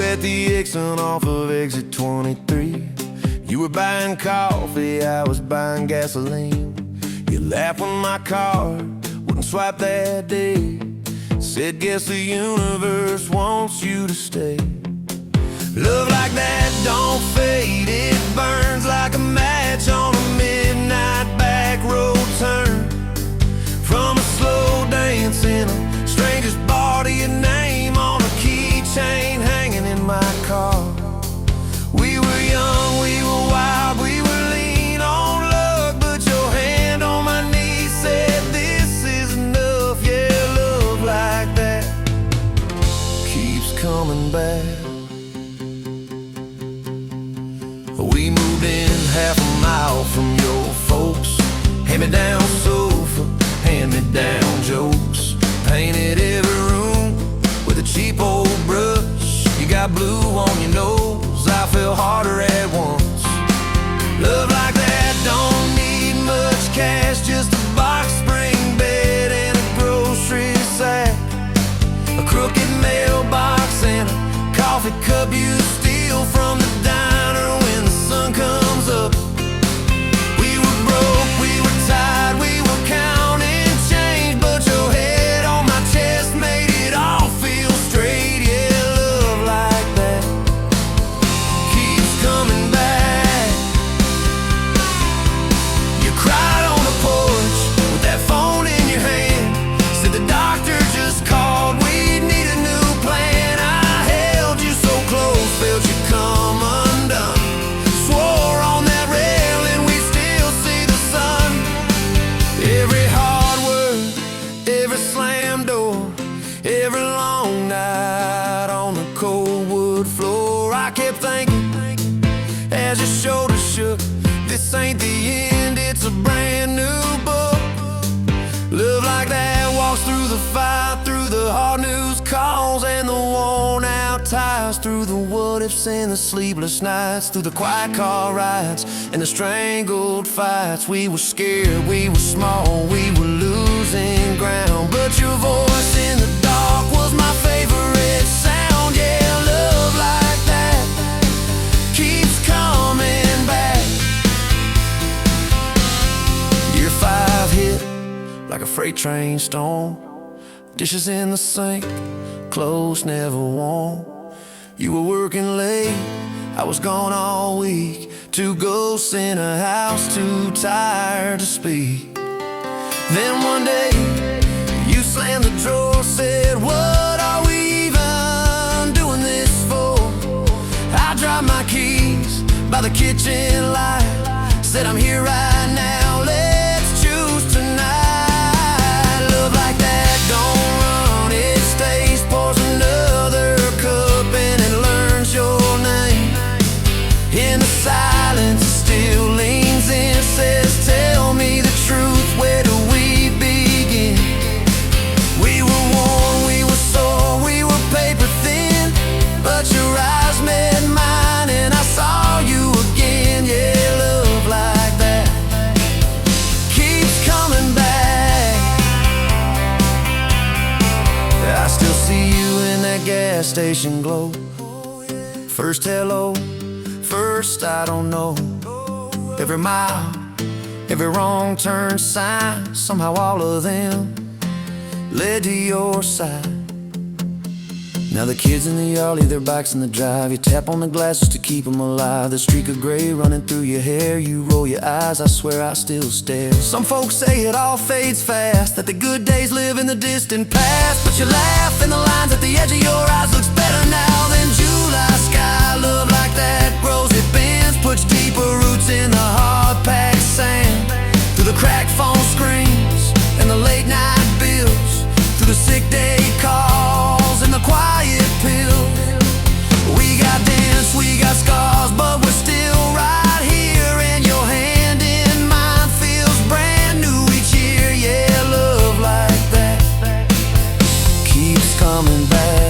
at the Exxon off of exit 23. You were buying coffee, I was buying gasoline. You laughed when my card wouldn't swipe that day. Said, guess the universe wants you to stay. Love like that don't fade, it burns like a match on a midnight back road turn. From a slow dance in a stranger's bar to your name on a keychain hanging in my car. We were young, we were wild, we were lean on luck, but your hand on my knee said this is enough. Yeah, love like that keeps coming back. We moved in half a mile from your folks. Hand-me-down sofa, hand-me-down jokes. Painted every room with a cheap old brush. You got blue on your nose, I fell harder at once. Love like that don't need much cash, just a box spring bed and a grocery sack, a crooked mailbox and a coffee cup you steal from the diner when the sun comes up. We were broke, we were tired, we were counting change, but your head on my chest made it all feel straight. Yeah, love like that keeps coming back. You cried on the porch with that phone in your hand. Said the doctor just called, we need a new plan. I held you so close, felt you come undone. Swore on that railing we still see the sun. Every hard word, every slam door, every long night on the cold wood floor. I kept thinking as your shoulders shook, this ain't the end, it's a brand new book. Love like that walks through the fire, through the hard news calls and the worn out tires, through the what ifs and the sleepless nights, through the quiet car rides and the strangled fights. We were scared, we were small, we were losing ground, but your voice in the dark was my favorite sound. Yeah, love like that keeps coming back. Year 5 hit like a freight train storm. Dishes in the sink, clothes never warm. You were working late, I was gone all week. 2 ghosts in a house, too tired to speak. Then one day, you slammed the drawer, said, what are we even doing this for? I dropped my keys by the kitchen light, said I'm here right now, let's choose tonight. Love like that don't run, it stays, pours another cup and it learns your name. In the silence it still leans in, says tell me the truth, where do we begin? We were worn, we were sore, we were paper thin, but your eyes met mine and I saw you again. Yeah, love like that keeps coming back. I still see you in that gas station glow. First hello, first I don't know. Every mile, every wrong turn sign, somehow all of them led to your side. Now the kids in the yard leave their bikes in the drive. You tap on the glasses to keep them alive. The streak of gray running through your hair. You roll your eyes, I swear I still stare. Some folks say it all fades fast, that the good days live in the distant past, but you laugh and the lines at the edge of your eyes looks better now than July sky. Love like that grows, it bends, puts deeper roots in the hard-packed sand. Through the cracked phone screens and the late night bills, through the sick day calls and the quiet pills. We got dents, we got scars, but we're still right here, and your hand in mine feels brand new each year. Yeah, love like that keeps coming back.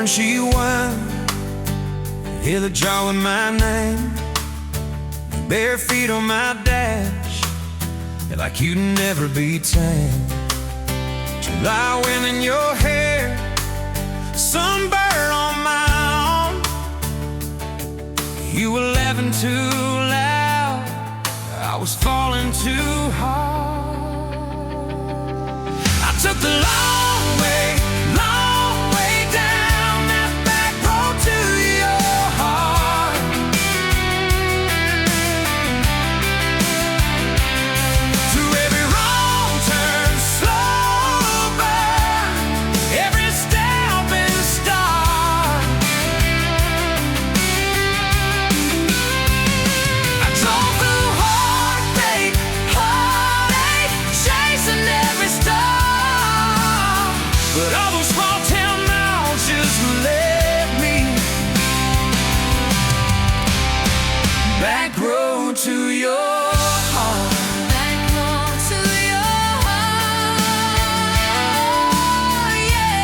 and she wound. Hear the jar with my name, bare feet on my dash, like you'd never be tamed. July wind in your hair, sunburn on my arm. You were laughing too loud, I was falling too hard. I took the long way down that back road to your heart. Through every wrong turn, slow burn, every step and start. I drove through heartache, chasing every star. But all those small town miles just left me. Back road to your heart. Back road to your heart, yeah.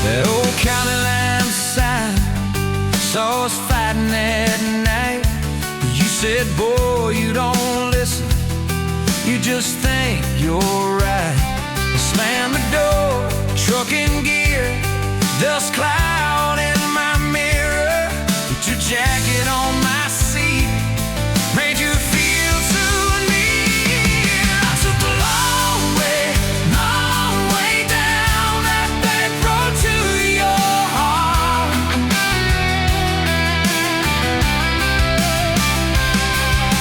That old county line sign saw us fighting that night. You said, boy, you don't listen, you just think you're right. Slam the door, truck in gear, dust cloud in my mirror. Put your jacket on my seat, made you feel so near. I took the long way down that back road to your heart.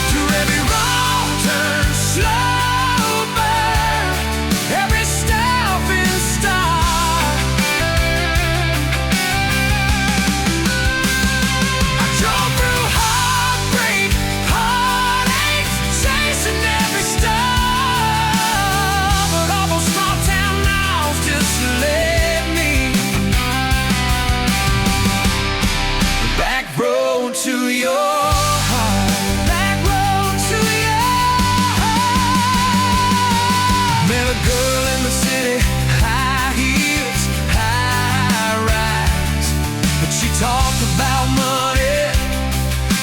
Through every wrong turn, slow burn, every step and start. I drove through heartbreak, heartache, chasing every star. But all those small town miles just left me. Back road to your heart. Back road to your heart. Met a girl in the city, high heels, high rise. But she talked about money,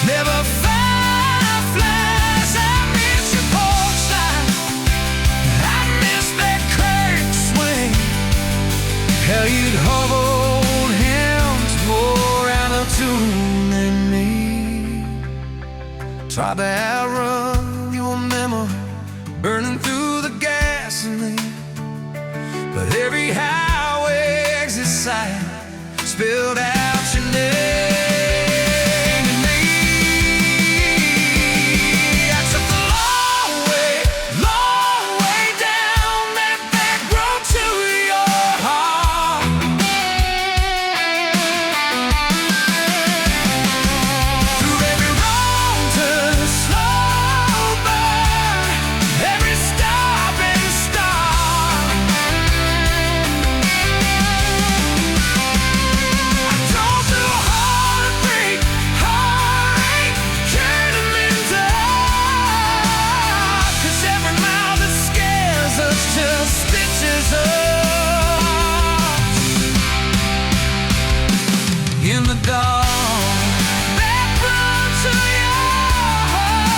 never fireflies. I miss your porch light, I miss that curtain swing. How you'd hold hymns more out of tune than me. Tried to outrun your memory, burning through the gasoline. But every highway exit sign spilled out your name to me. I took the long way down that back road to your heart. Through every wrong turn, slow burn, every stop and start. I drove through heartbreak, heartache, turning me dark. 'Cause every mile that scares us just stitches us in the dark. Back road to your heart.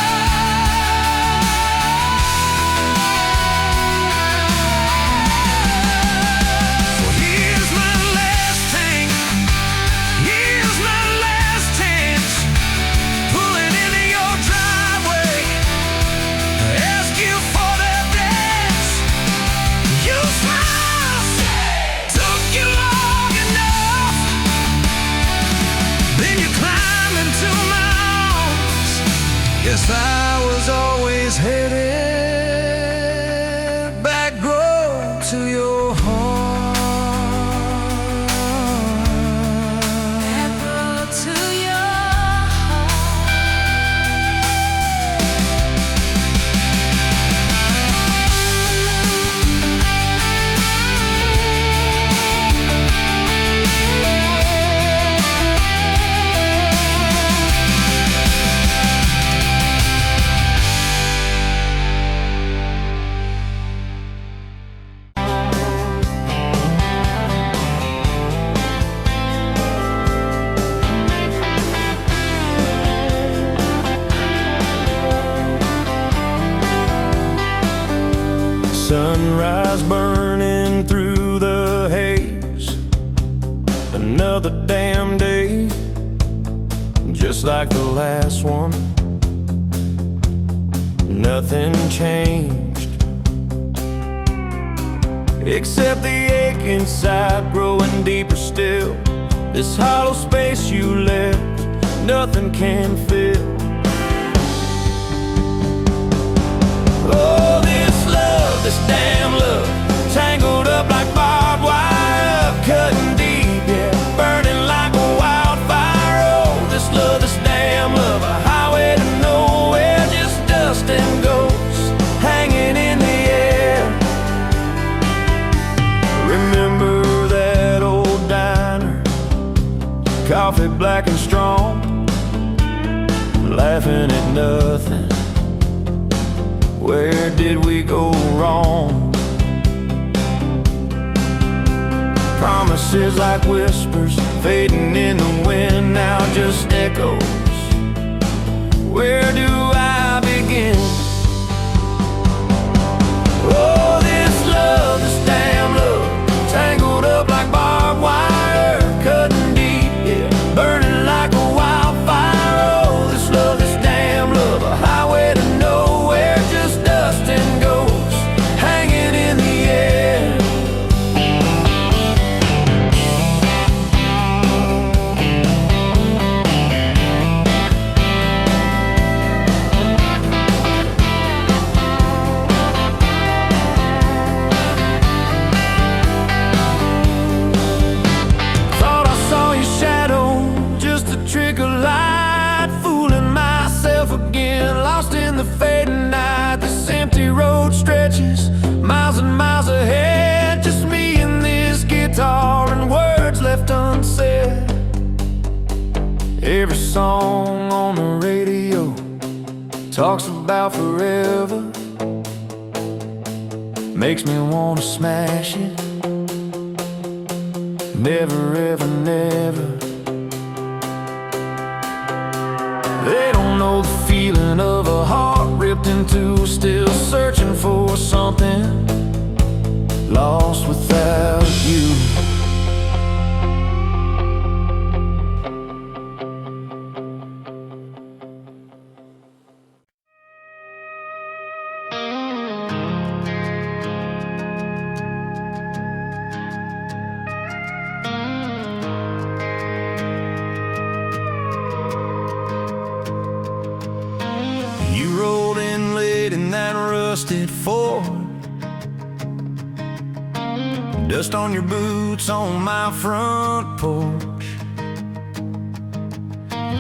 Well, here's my last tank, here's my last chance, pulling into your driveway, ask you for the dance. You smile, took you long enough, then you climb into my arms. Guess I was always headed back road to your heart. Back road to your heart. Sunrise burning through the haze. Another damn day, just like the last one. Nothing changed, except the ache inside growing deeper still. This hollow space you left, nothing can fill. Oh, this love, this damn love, tangled up like barbed wire, cutting deep, yeah, burning like a wildfire. Oh, this love, this damn love, a highway to nowhere, just dust and ghosts hanging in the air. Remember that old diner, coffee black and strong, laughing at nothing. Where did we go wrong? Promises like whispers fading in the wind, now just echoes. Where do I begin? Oh, this love, this damn love, tangled up like barbed wire, cutting deep, yeah, burning like a wildfire. Oh, this love, this damn love, a highway to nowhere, just dust and ghosts hanging in the air. Thought I saw your shadow, just a trick of light, fooling myself again, lost in the fading night. This empty road stretches miles and miles ahead, just me and this guitar and words left unsaid. Every song on the radio talks about forever, makes me wanna smash it. Never ever never. They don't know the feeling of a heart ripped in two, still searching for something, lost without you. You rolled in late in that rusted Ford, dust on your boots on my front porch,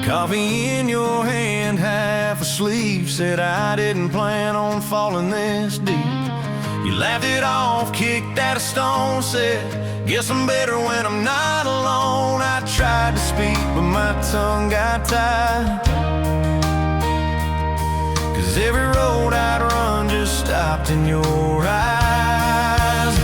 coffee in your hand, half asleep, said I didn't plan on falling this deep. You laughed it off, kicked at a stone, said guess I'm better when I'm not alone. I tried to speak but my tongue got tied, 'cause every road I'd run just stopped in your eyes.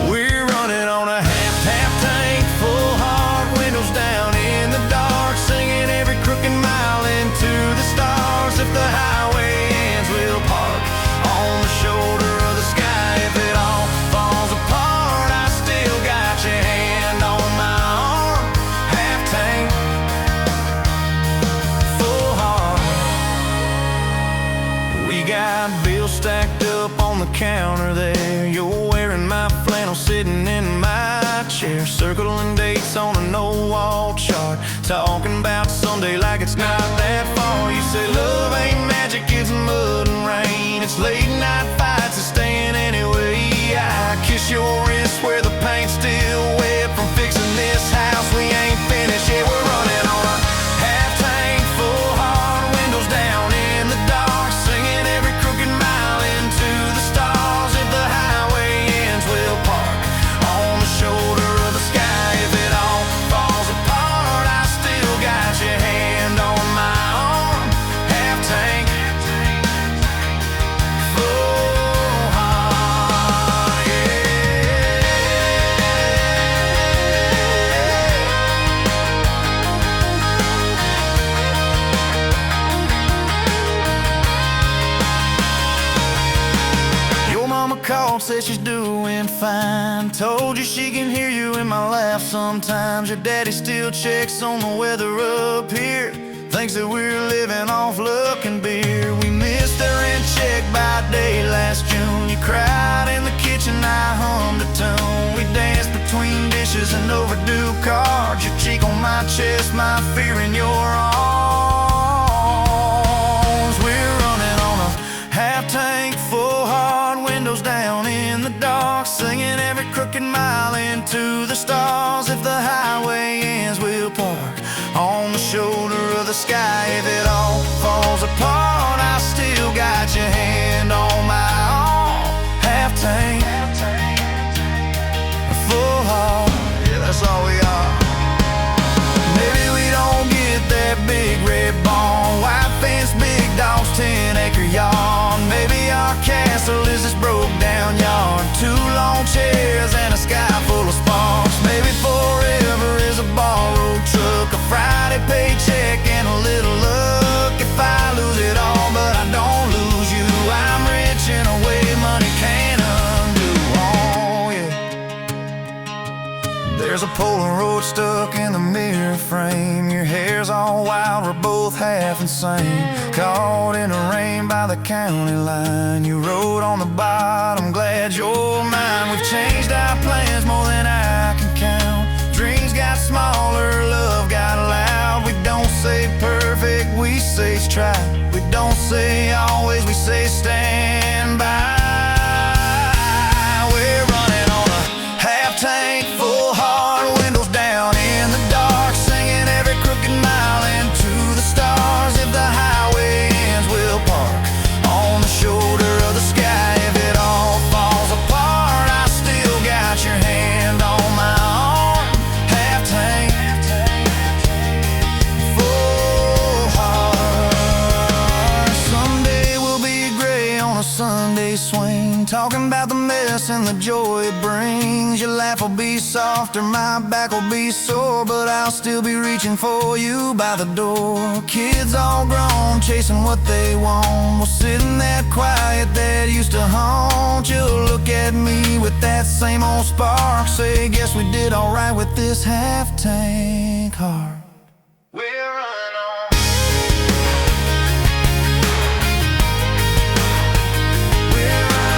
We're running on a half tank, full heart, windows down in the dark, singing every crooked mile into the stars. If the highway ends, we'll park on the shoulder of the sky. If it all falls apart, I still got your hand on my arm. Half tank, full heart. We got bills stacked up on the counter there. You're wearing my flannel, sitting in my chair, circling dates on a no-wall chart, talking about someday like it's not that far. You say love ain't magic, it's mud and rain, it's late night fights and staying anyway. I kiss your wrist where the paint's still wet from fixing this house we ain't finished yet. We're running on a half tank, full heart, windows down in the dark, singing every crooked mile into the stars. If the highway ends, we'll park on the shoulder of the sky. If it all falls apart, I still got your hand on my arm. Half tank, full heart, yeah. says she's doing fine. Told you she can hear you in my laugh sometimes. Your daddy still checks on the weather up here. Thinks that we're living off luck and beer. We missed the rent check by day last June. You cried in the kitchen, I hummed a tune. We danced between dishes and overdue cards. Your cheek on my chest, my fear in your arms. We're running on a half-tank full hard, windows down in the dark, singing every crooked mile into the stars. If the highway ends, we'll park on the shoulder of the sky. If it all falls apart, I still got your hand on my arm. Half-tank, full heart, yeah, that's all we are. Maybe we don't get that big red barn, white fence, big dogs, 10-acre yard. Maybe our castle is this broke down yard, 2 long chairs and a sky full of sparks. Maybe forever is a borrowed truck, a Friday paycheck and a little luck. If I lose it all but I don't lose you, I'm rich in a way money can't undo. Oh yeah. There's a Polaroid stuck in the mirror frame. Your hair's all wild, we're both half insane. Caught in the rain by the county line. You wrote on the bottom, glad you're mine. We've changed our plans more than I can count. Dreams got smaller, love got loud. We don't say perfect, we say try. We don't say always, we say stand by. We're running on a half-tank full hard, windows down in the dark, singing every crooked mile into the stars. If the highway ends, we'll park on the shoulder of the sky. If it all falls apart, I still got your hand on my arm. Half-tank, full heart. Someday we'll be gray on a Sunday swing, talking about the mess and the joy it brings. Your laugh will be softer, my back will be sore, but I'll still be reaching for you by the door. Kids all grown, chasing what they want. We'll sit in that quiet that used to haunt. You'll look at me with that same old spark, say, guess we did alright with this half-tank heart. We're running on. We're running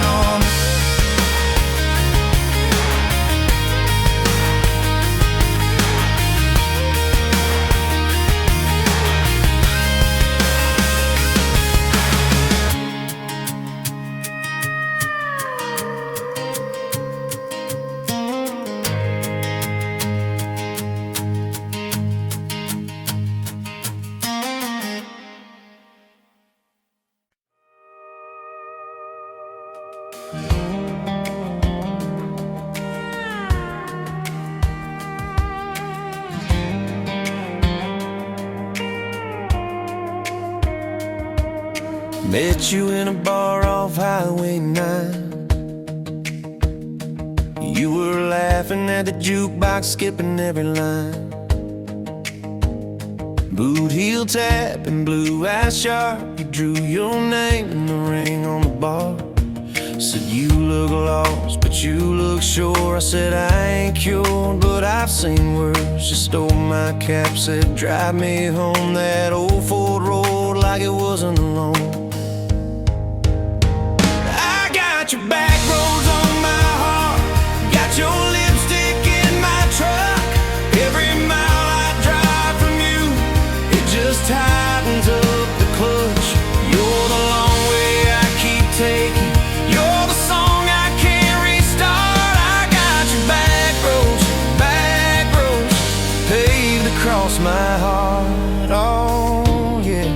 on. Met you in a bar off Highway 9. You were laughing at the jukebox, skipping every line. Boot heel tap and blue eyes sharp. You drew your name in the ring on the bar. Said you look lost, but you look sure. I said I ain't cured, but I've seen worse. You stole my cap, said drive me home that old Ford road like it wasn't alone. Your back roads on my heart, got your lipstick in my truck. Every mile I drive from you, it just tightens up the clutch. You're the long way I keep taking, you're the song I can't restart. I got your back roads paved across my heart. Oh yeah.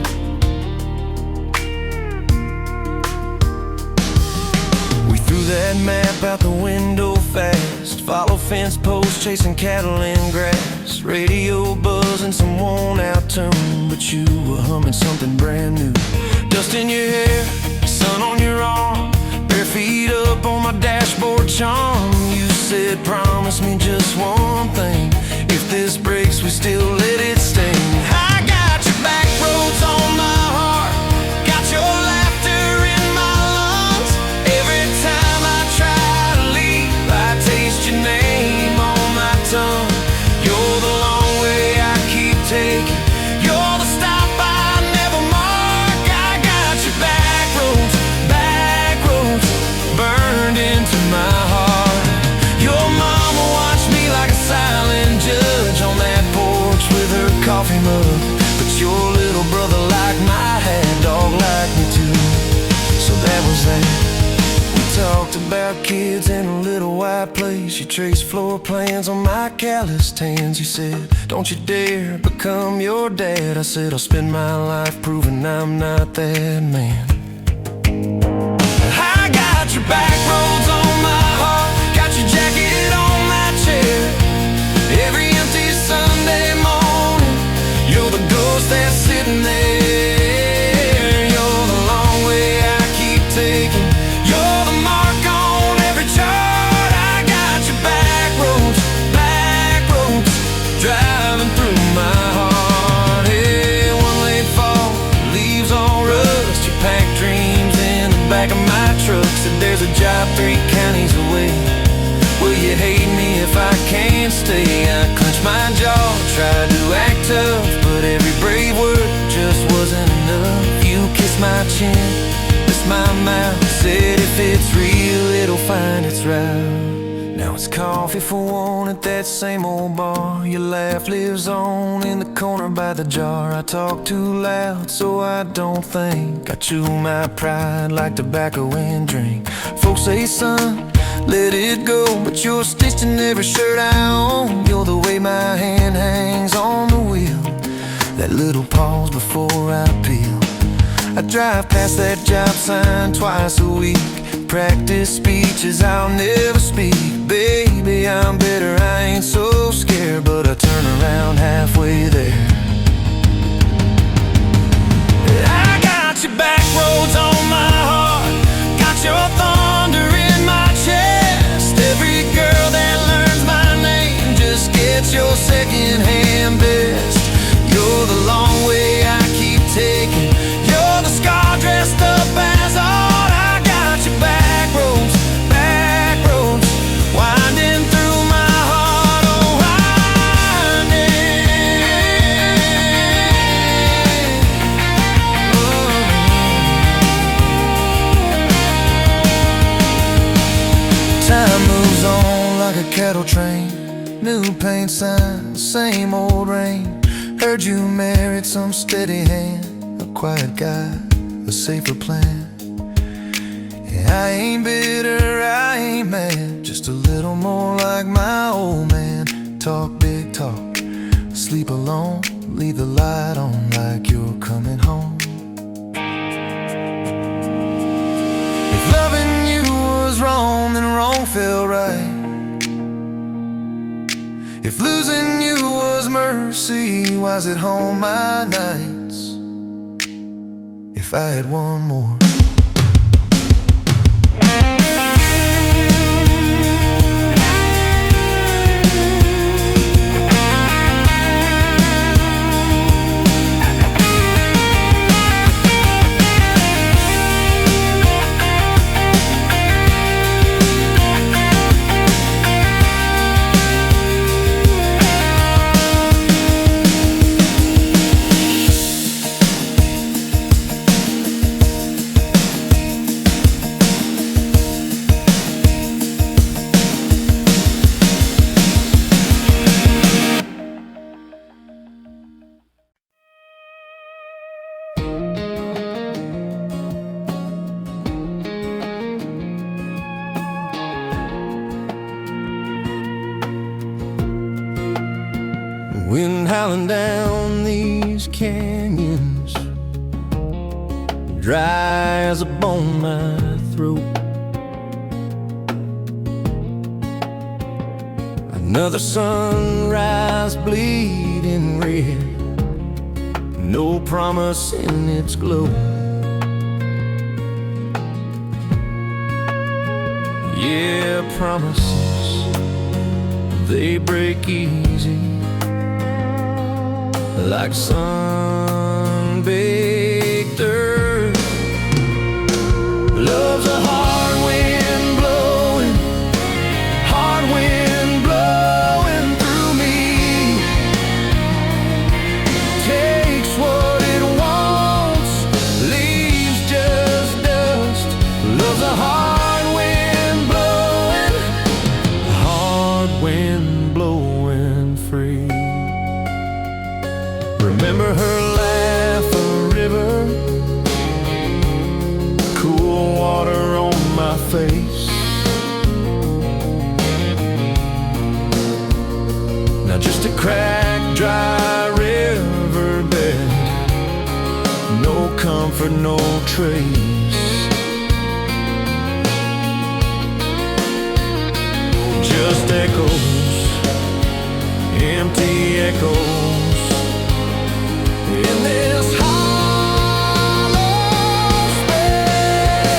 That map out the window fast, follow fence posts, chasing cattle in grass. Radio buzzing some worn out tune, but you were humming something brand new. Dust in your hair, sun on your arm, bare feet up on my dashboard charm. You said promise me just one thing, if this breaks we still let it sting. I got your back roads on fireplace. You traced floor plans on my calloused hands. You said, don't you dare become your dad. I said, I'll spend my life proving I'm not that man. I got your back roads on my heart, got your jacket on my chair. Every empty Sunday morning, you're the ghost that's sitting there. You're the long way I keep taking. You're the mark on every chart. I got your back roads, driving through my heart. Hey, one late fall, leaves all rust. You pack dreams in the back of my truck. Said there's a job 3 counties away. Will you hate me if I can't stay? I clenched my jaw, tried to act tough, but every brave word just wasn't enough. You kissed my chin, missed my mouth, said if it's real, it'll find its route. Now it's coffee for one at that same old bar. Your laugh lives on in the corner by the jar. I talk too loud so I don't think. I chew my pride like tobacco and drink. Folks say, son, let it go, but you're stitched in every shirt I own. You're the way my hand hangs on the wheel, that little pause before I peel. I drive past that job sign twice a week, practice speeches I'll never speak. Baby, I'm better, I ain't so scared, but I turn around halfway there. I got your back roads on my heart, got your thunder in my chest. Every girl that learns my name just gets your second-hand best. You're the long way I keep taking. You're the scar dressed up as art. I got your back roads, winding through my heart, oh winding. Time moves on like a cattle train, new paint sign, same old rain. Heard you married some steady hand, a quiet guy, a safer plan. I ain't bitter, I ain't mad, just a little more like my old man. Talk big talk, sleep alone, leave the light on like you're coming home. If loving you was wrong, then wrong felt right. If losing you was mercy, why's it home my nights? If I had one more. Wind howling down these canyons, dry as a bone my throat. Another sunrise bleeding red, no promise in its glow. Yeah, promises, they break easy, like sun-baked earth. Love's a hard wind blowing, hard wind blowing through me. Takes what it wants, leaves just dust. Love's a hard wind blowing free. Remember her laugh, a Now just a cracked, dry riverbed, no comfort, no trace. Just echoes, empty echoes in this hollow space.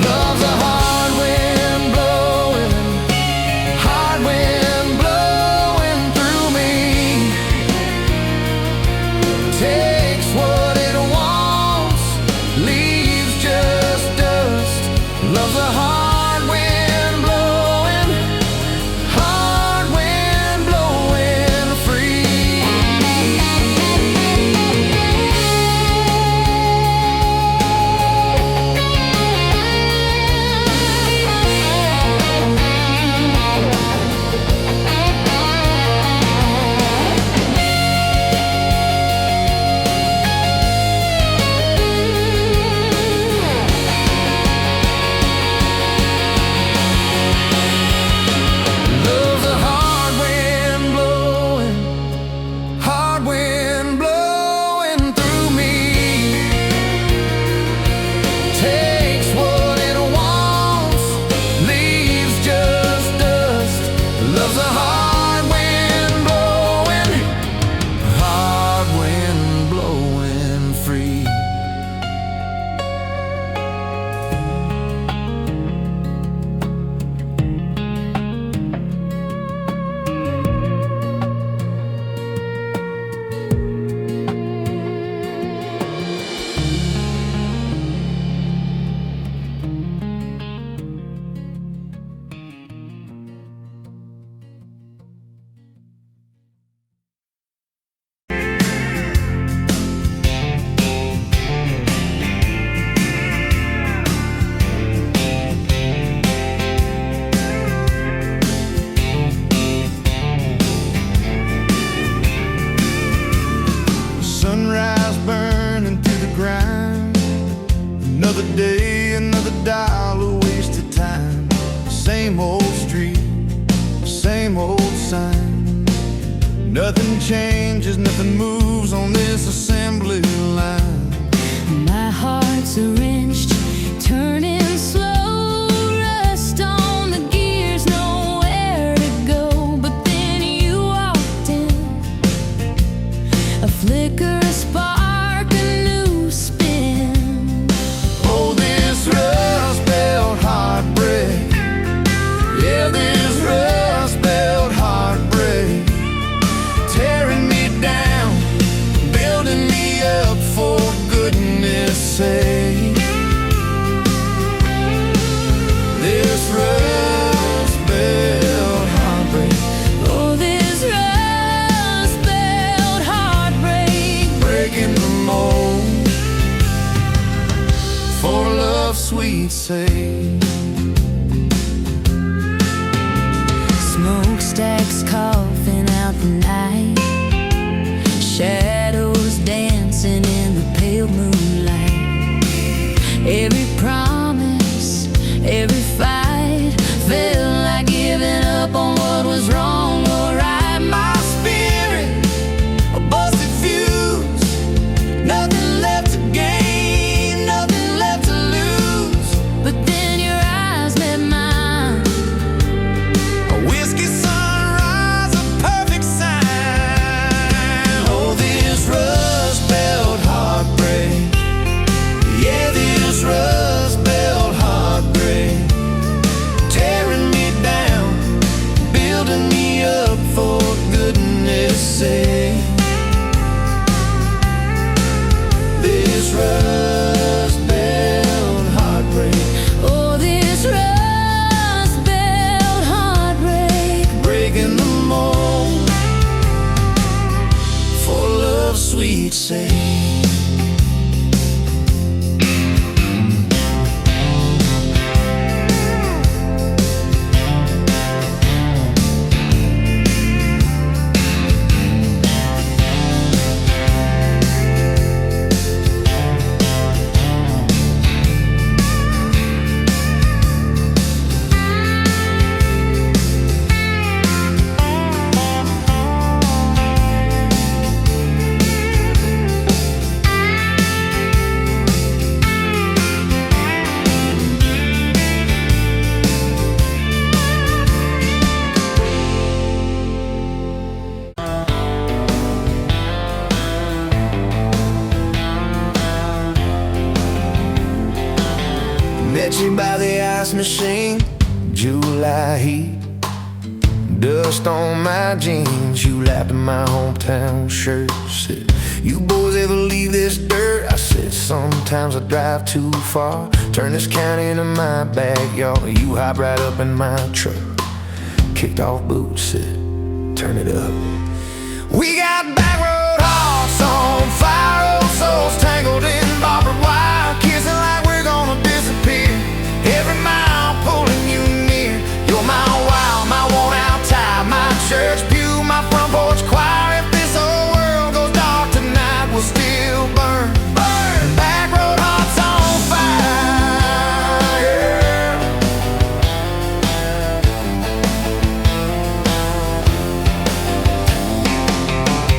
Love's a hard wind blowing, hard wind blowing through me. Takes what it wants, leaves just dust. Love's a hard wind blowing, hard wind blowing free. Love's a hard wind blowing, hard wind blowing through me. Takes what it wants, leaves just dust. Love's a hard wind blowing free. Sunrise burning to the ground. Another day, another dollar wasted time. Same old street, same old sign. Nothing changes, nothing moves on this assembly line. My heart's a wrenched, turning slow, rust on the gears, nowhere to go. But then you walked in, a flicker, a spark, a new spin. Oh, this rust belt heartbreak. Yeah, this rust belt heartbreak. Tearing me down, building me up, for goodness sake. This rust belt heartbreak, Oh, this rust belt heartbreak. breaking the mold for love's sweet sake. Smokestacks coughing out the night, shadows dancing in the pale moonlight. Every promise, every fight felt like giving up on what was wrong or right. My spirit, a busted fuse, nothing left to gain, nothing left to lose. But then your eyes met mine. A whiskey sunrise, a perfect sign. Oh, this rust belt heartbreak. Yeah, this rust belt heartbreak. Tearing me down, ice machine, July heat, dust on my jeans. You laughed at my hometown shirt. Said, you boys ever leave this dirt? I said, sometimes I drive too far. Turn this county into my backyard. You hop right up in my truck. Kicked off boots, said, turn it up. We got backroad hearts on fire, old souls tangled in barbed wire, kissing like we're gonna disappear. Every mile pulling you near. You're my wild, my worn out tie, my church pew, my front porch choir. If this whole world goes dark tonight, we'll still burn. Burn! Backroad hearts on fire.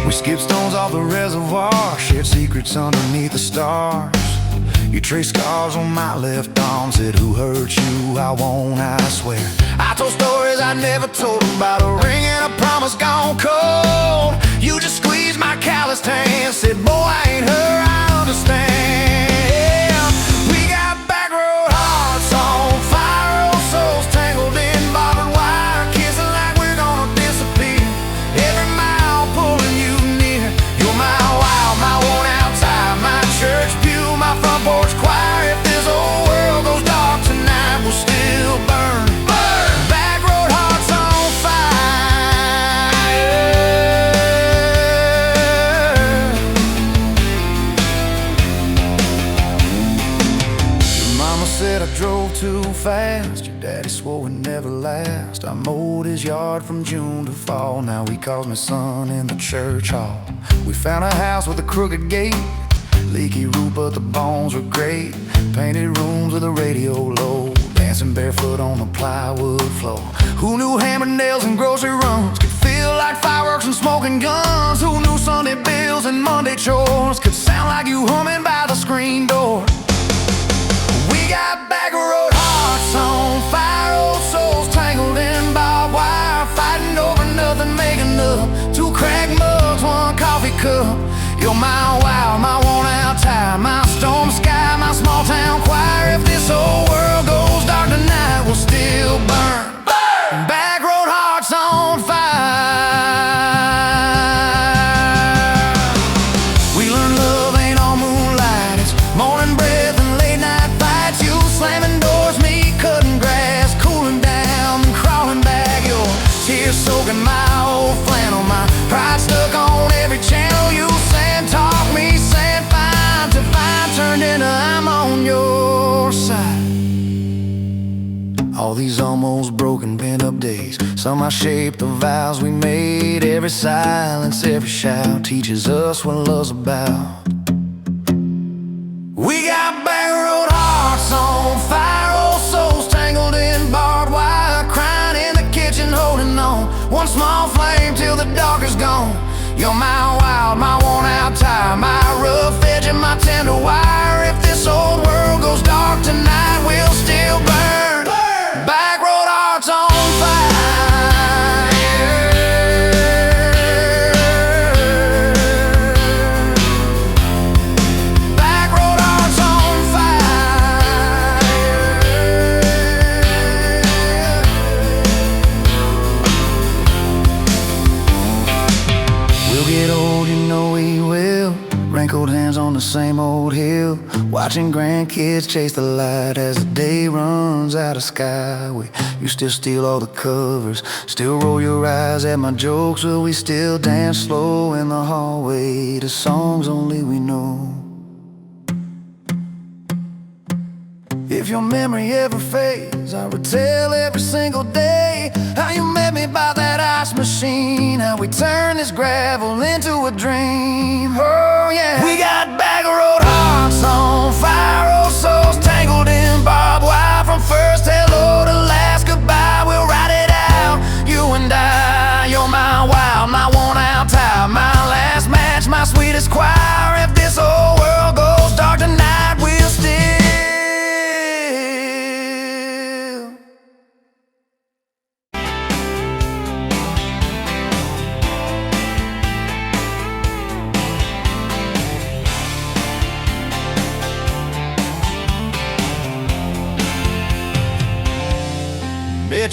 We skip stones off the reservoir, shared secrets underneath the stars. You traced scars on my left arm, said who hurt you, I won't, I swear. I told stories I never told about a ring and a promise gone cold. You just squeezed my calloused hand, said boy I ain't her, I understand. We got backroad hearts on fire, old souls tangled in barbed wire, kissing like we're gonna disappear. Every mile pulling you near. You're my wild, my worn out tie, my church pew, my front porch choir. If this whole world goes dark tonight, we'll still burn. Burn! Backroad hearts on fire. Your mama said I drove too fast. Your daddy swore we'd never last. I mowed his yard from June to fall. Now he calls me son in the church hall. We found a house with a crooked gate, leaky roof but the bones were great. Painted rooms with a radio low, dancing barefoot on the plywood floor. Who knew hammered nails and grocery runs could feel like fireworks and smoking guns? Who knew Sunday bills and Monday chores could sound like you humming by the screen door? We got backroad hearts on fire, old souls tangled in barbed wire, fighting over nothing, making up two cracked mugs, one coffee cup. You're my wild, my worn out tie, my storm sky, my small town choir. If this whole world goes dark tonight, we'll still burn. Burn! Backroad hearts on fire. We learned love ain't all moonlight, it's morning breath and late night fights. You slamming doors, me cutting grass, cooling down and crawling back. Your tears soaking my old flannel, my pride stuck on every channel. You talk me, saying fine to fine, turned into I'm on your side. All these almost broken pent up days, somehow shaped the vows we made. Every silence, every shout teaches us what love's about. We got backroad hearts on fire, old souls tangled in barbed wire, crying in the kitchen, holding on one small flame till the dark is gone. You're my wild, my worn out tie, my rough edge and my tender wire. If this old world goes dark tonight, we'll still burn. Burn! Backroad hearts on fire. Backroad hearts on fire. We'll get old, you know we will. Wrinkled hands on the same old hill, watching grandkids chase the light as the day runs out of sky. You still steal all the covers, still roll your eyes at my jokes. Will we still dance slow in the hallway to songs only we know? If your memory ever fades, I retell every single day how you met me by that ice machine, how we turned this gravel into a dream. Oh yeah. We got backroad hearts on fire, old souls tangled in barbed wire. From first hello to last goodbye, we'll ride it out, you and I. You're my wild, my worn out tie, my last match, my sweetest choir. If this whole world goes dark tonight, we'll still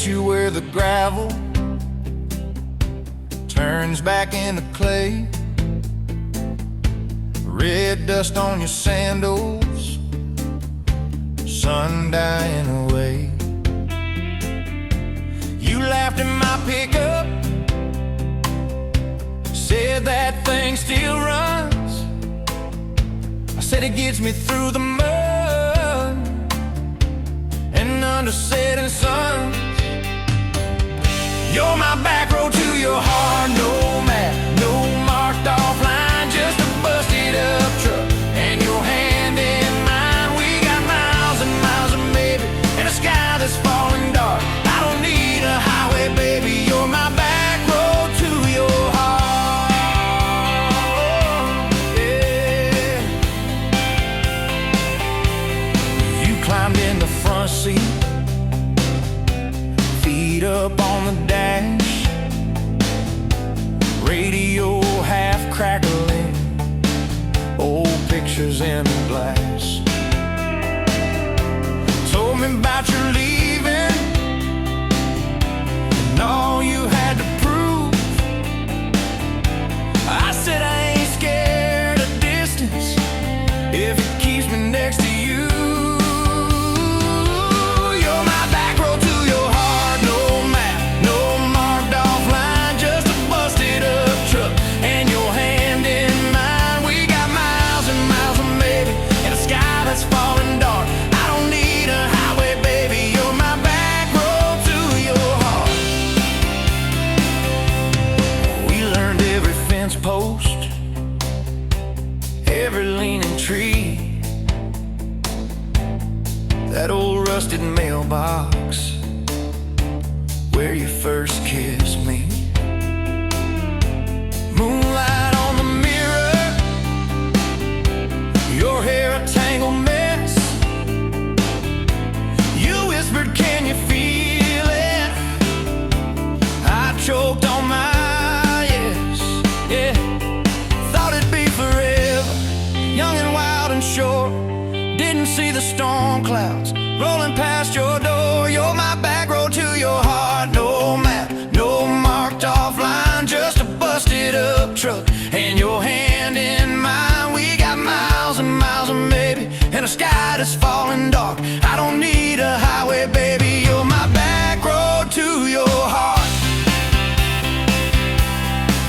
you where the gravel turns back into clay. Red dust on your sandals, sun dying away. You laughed at my pickup, said that thing still runs. I said it gets me through the mud and under setting suns. You're my back road to your heart, no map, no marked off line, just a busted up truck and your hand in mine. We got miles and miles of maybe and a sky that's falling dark. I don't need a highway, baby, you're my back road to your heart. Yeah. You climbed in the front seat, feet up on the dash, radio half crackling, old pictures in the glass. Told me about your leaving and all you had to prove. I said I ain't scared of distance if it keeps me next to you. You're my back road to your heart, no map, no marked off line, just a busted up truck and your hand in mine. We got miles and miles of maybe and a sky that's falling dark. I don't need a highway, baby, you're my back road to your heart. We learned every fence post, every leaning tree, that old rusted mailbox where you first kissed me. Moonlight on the mirror, your hair a tangled mess. You whispered, can you feel it? I choked on my yes, yeah. Thought it'd be forever, young and wild and short. Didn't see the storm clouds rolling past your door. You're my back road to your heart, no map, no marked off line, just a busted up truck and your hand in mine. We got miles and miles of maybe and a sky that's falling dark. I don't need a highway, baby, you're my back road to your heart.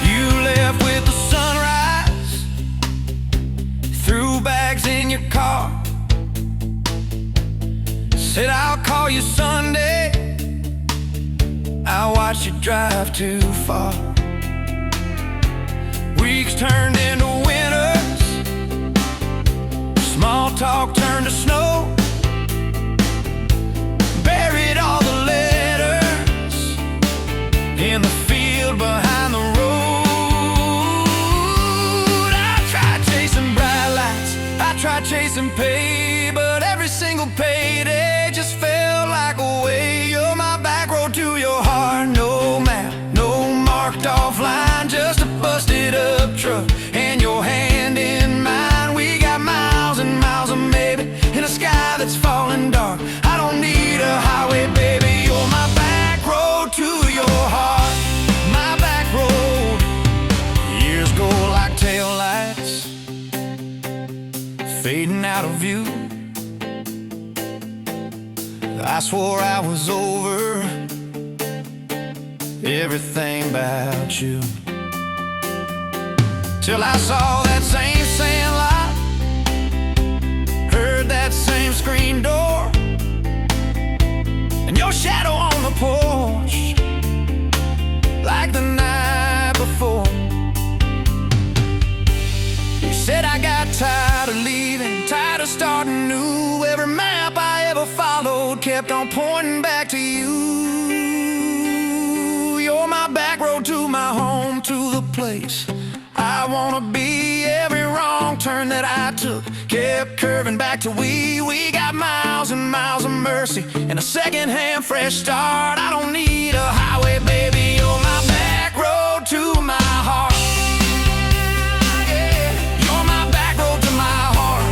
You left with the sunrise, threw bags in your car, said I'll call you Sunday. I watched you drive too far. Weeks turned into winters, small talk turned to snow. Buried all the letters in the field behind the road. I tried chasing bright lights, I tried chasing pay, but every single payday just felt like a way. You're my back road to your heart, no map, no marked off line, just a busted up truck and your hand in mine. We got miles and miles of maybe in a sky that's falling dark. I don't need a highway, baby, you're my back road to your heart. My back road. Years go like tail lights, fading out of view. I swore I was over everything about you, till I saw that same sand lot, heard that same screen door, and your shadow on the porch like the night before. You said I got tired of leaving, tired of starting new. Every map I ever followed kept on pointing back to you. You're my back road to my home, to the place I wanna be. Every wrong turn that I took kept curving back to we got miles and miles of mercy and a second-hand fresh start. I don't need a highway, baby, you're my back road to my heart. Yeah, you're my back road to my heart.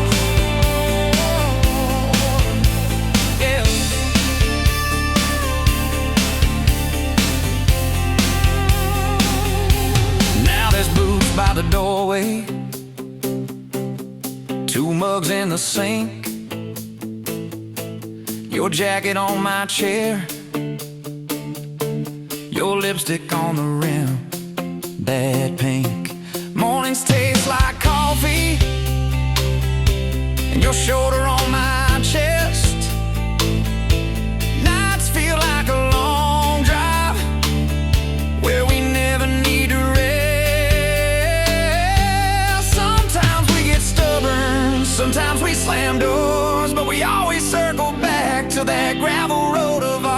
Yeah. by the doorway, 2 mugs in the sink, your jacket on my chair, your lipstick on the rim, bad pink. Mornings taste like coffee, and your shoulder on my chest. Nights feel like a long drive where we never need to rest. Sometimes we get stubborn, sometimes we slam doors, but we always circle back to that gravel road of ours.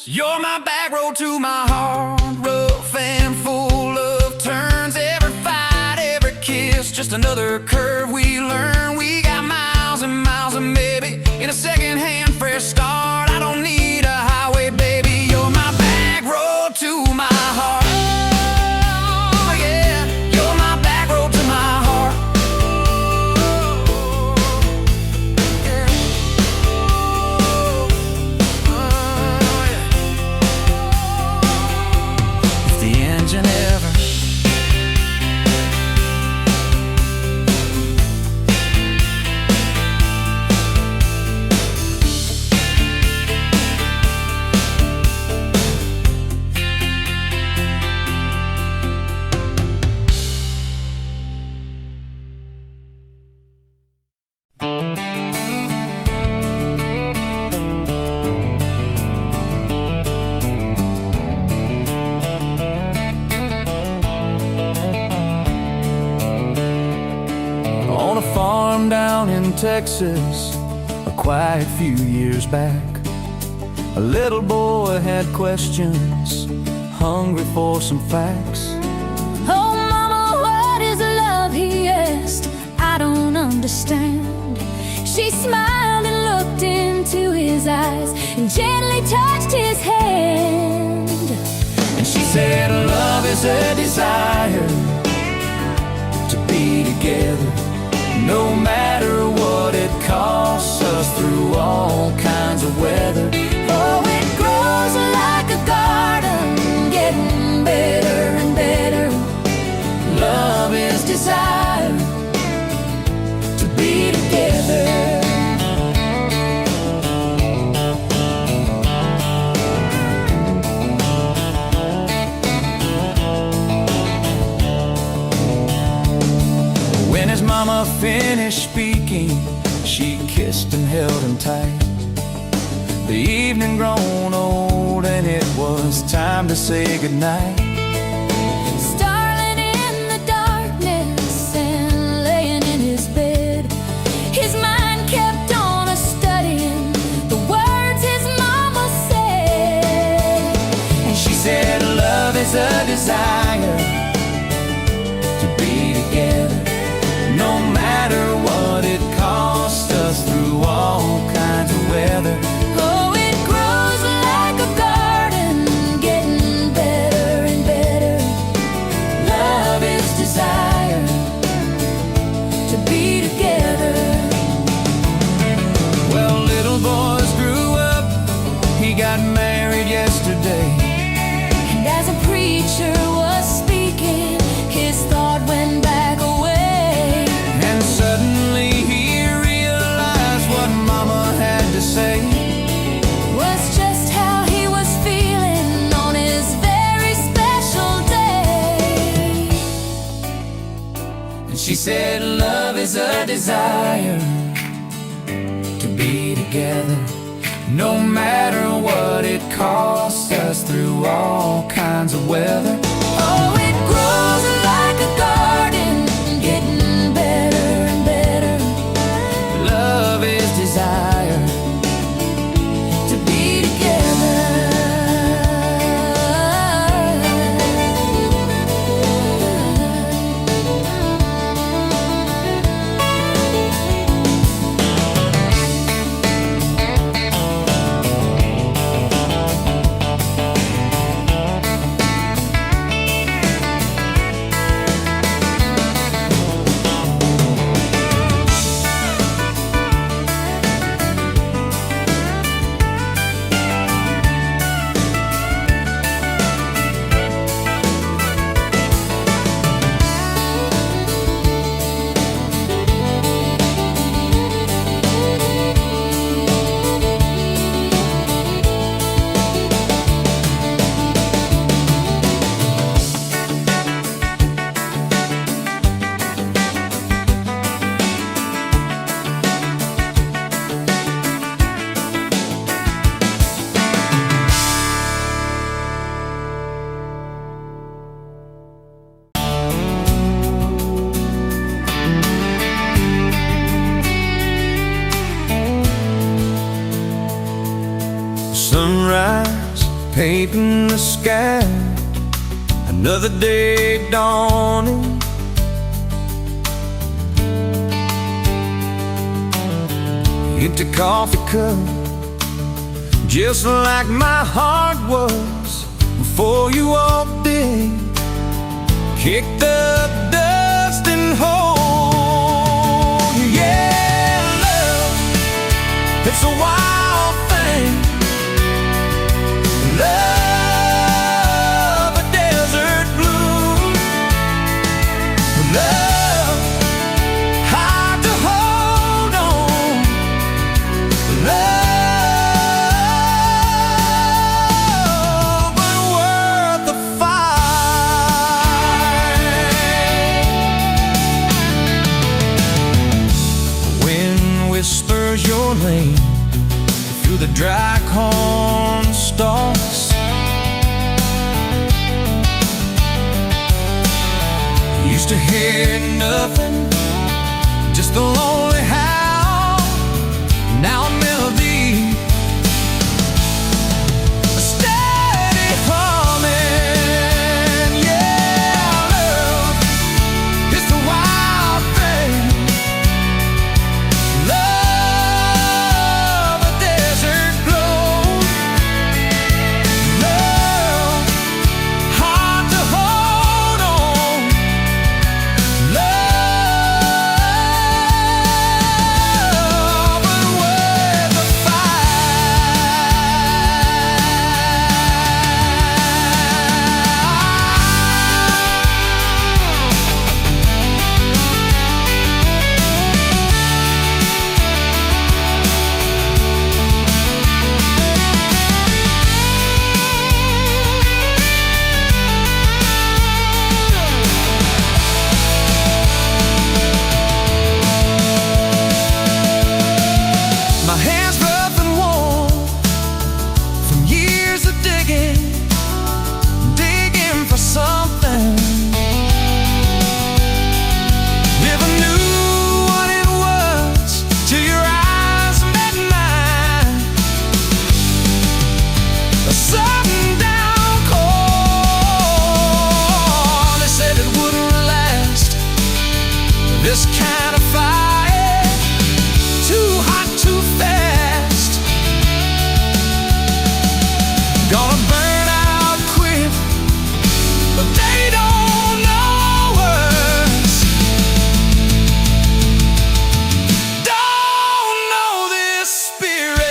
You're my back road to my heart, rough and full of turns. Every fight, every kiss, just another curve we learn. We got miles and miles and maybe in a second-hand fresh start. I don't need a highway, baby. You're my back road to my heart. Oh, yeah. You're my back road to my heart. Yeah. Oh, yeah. If the engine ever on a farm down in Texas, a quiet few years back, a little boy had questions, hungry for some facts. Oh, mama, what is love? He asked. I don't understand. She smiled and looked into his eyes and gently touched his hand. And she said, love is a desire to be together, no matter what it costs us, through all kinds of weather. Oh, it grows like a garden, getting better and better. Love is desire to be together. When his mama finished speaking, she kissed and held him tight. The evening grown old and it was time to say goodnight. Starling in the darkness and laying in his bed, his mind kept on studying the words his mama said. And she said, love is a desire to be together, no matter what it costs us, through all kinds of weather. Oh, it grows like a garden, getting better and better. Love is desire To be together. Well, little boys grew up, he got married yesterday. And as a preacher was speaking, his thought went back away. And suddenly he realized what mama had to say. Was just how he was feeling on his very special day. And she said, love is a desire to be together, no matter what it costs us, through all kinds of weather. Oh, it grows like a garden, getting better and better. Love is desire To be together. painting the sky, another day dawning. Empty coffee cup, just like my heart was before you walked in. Kicked up dust and hold. Yeah, love, it's a wild thing. Love, a desert blue. Love, hard to hold on. Love, but worth the fight. Wind whispers your name through the dry corn stalks. Used to hear nothing, just the lonely howl. Now a melody, a steady humming. Yeah, love, it's the wild thing. Love, a desert glow. Love, hard to hold on. Love, but worth the My hands rough and warm from years of digging for something. Never knew what it was till your eyes met mine. A sudden downpour, they said it wouldn't last. This kind of fire, too hot, too fast. Gonna burn out quick, but they don't know us. Don't know this spirit.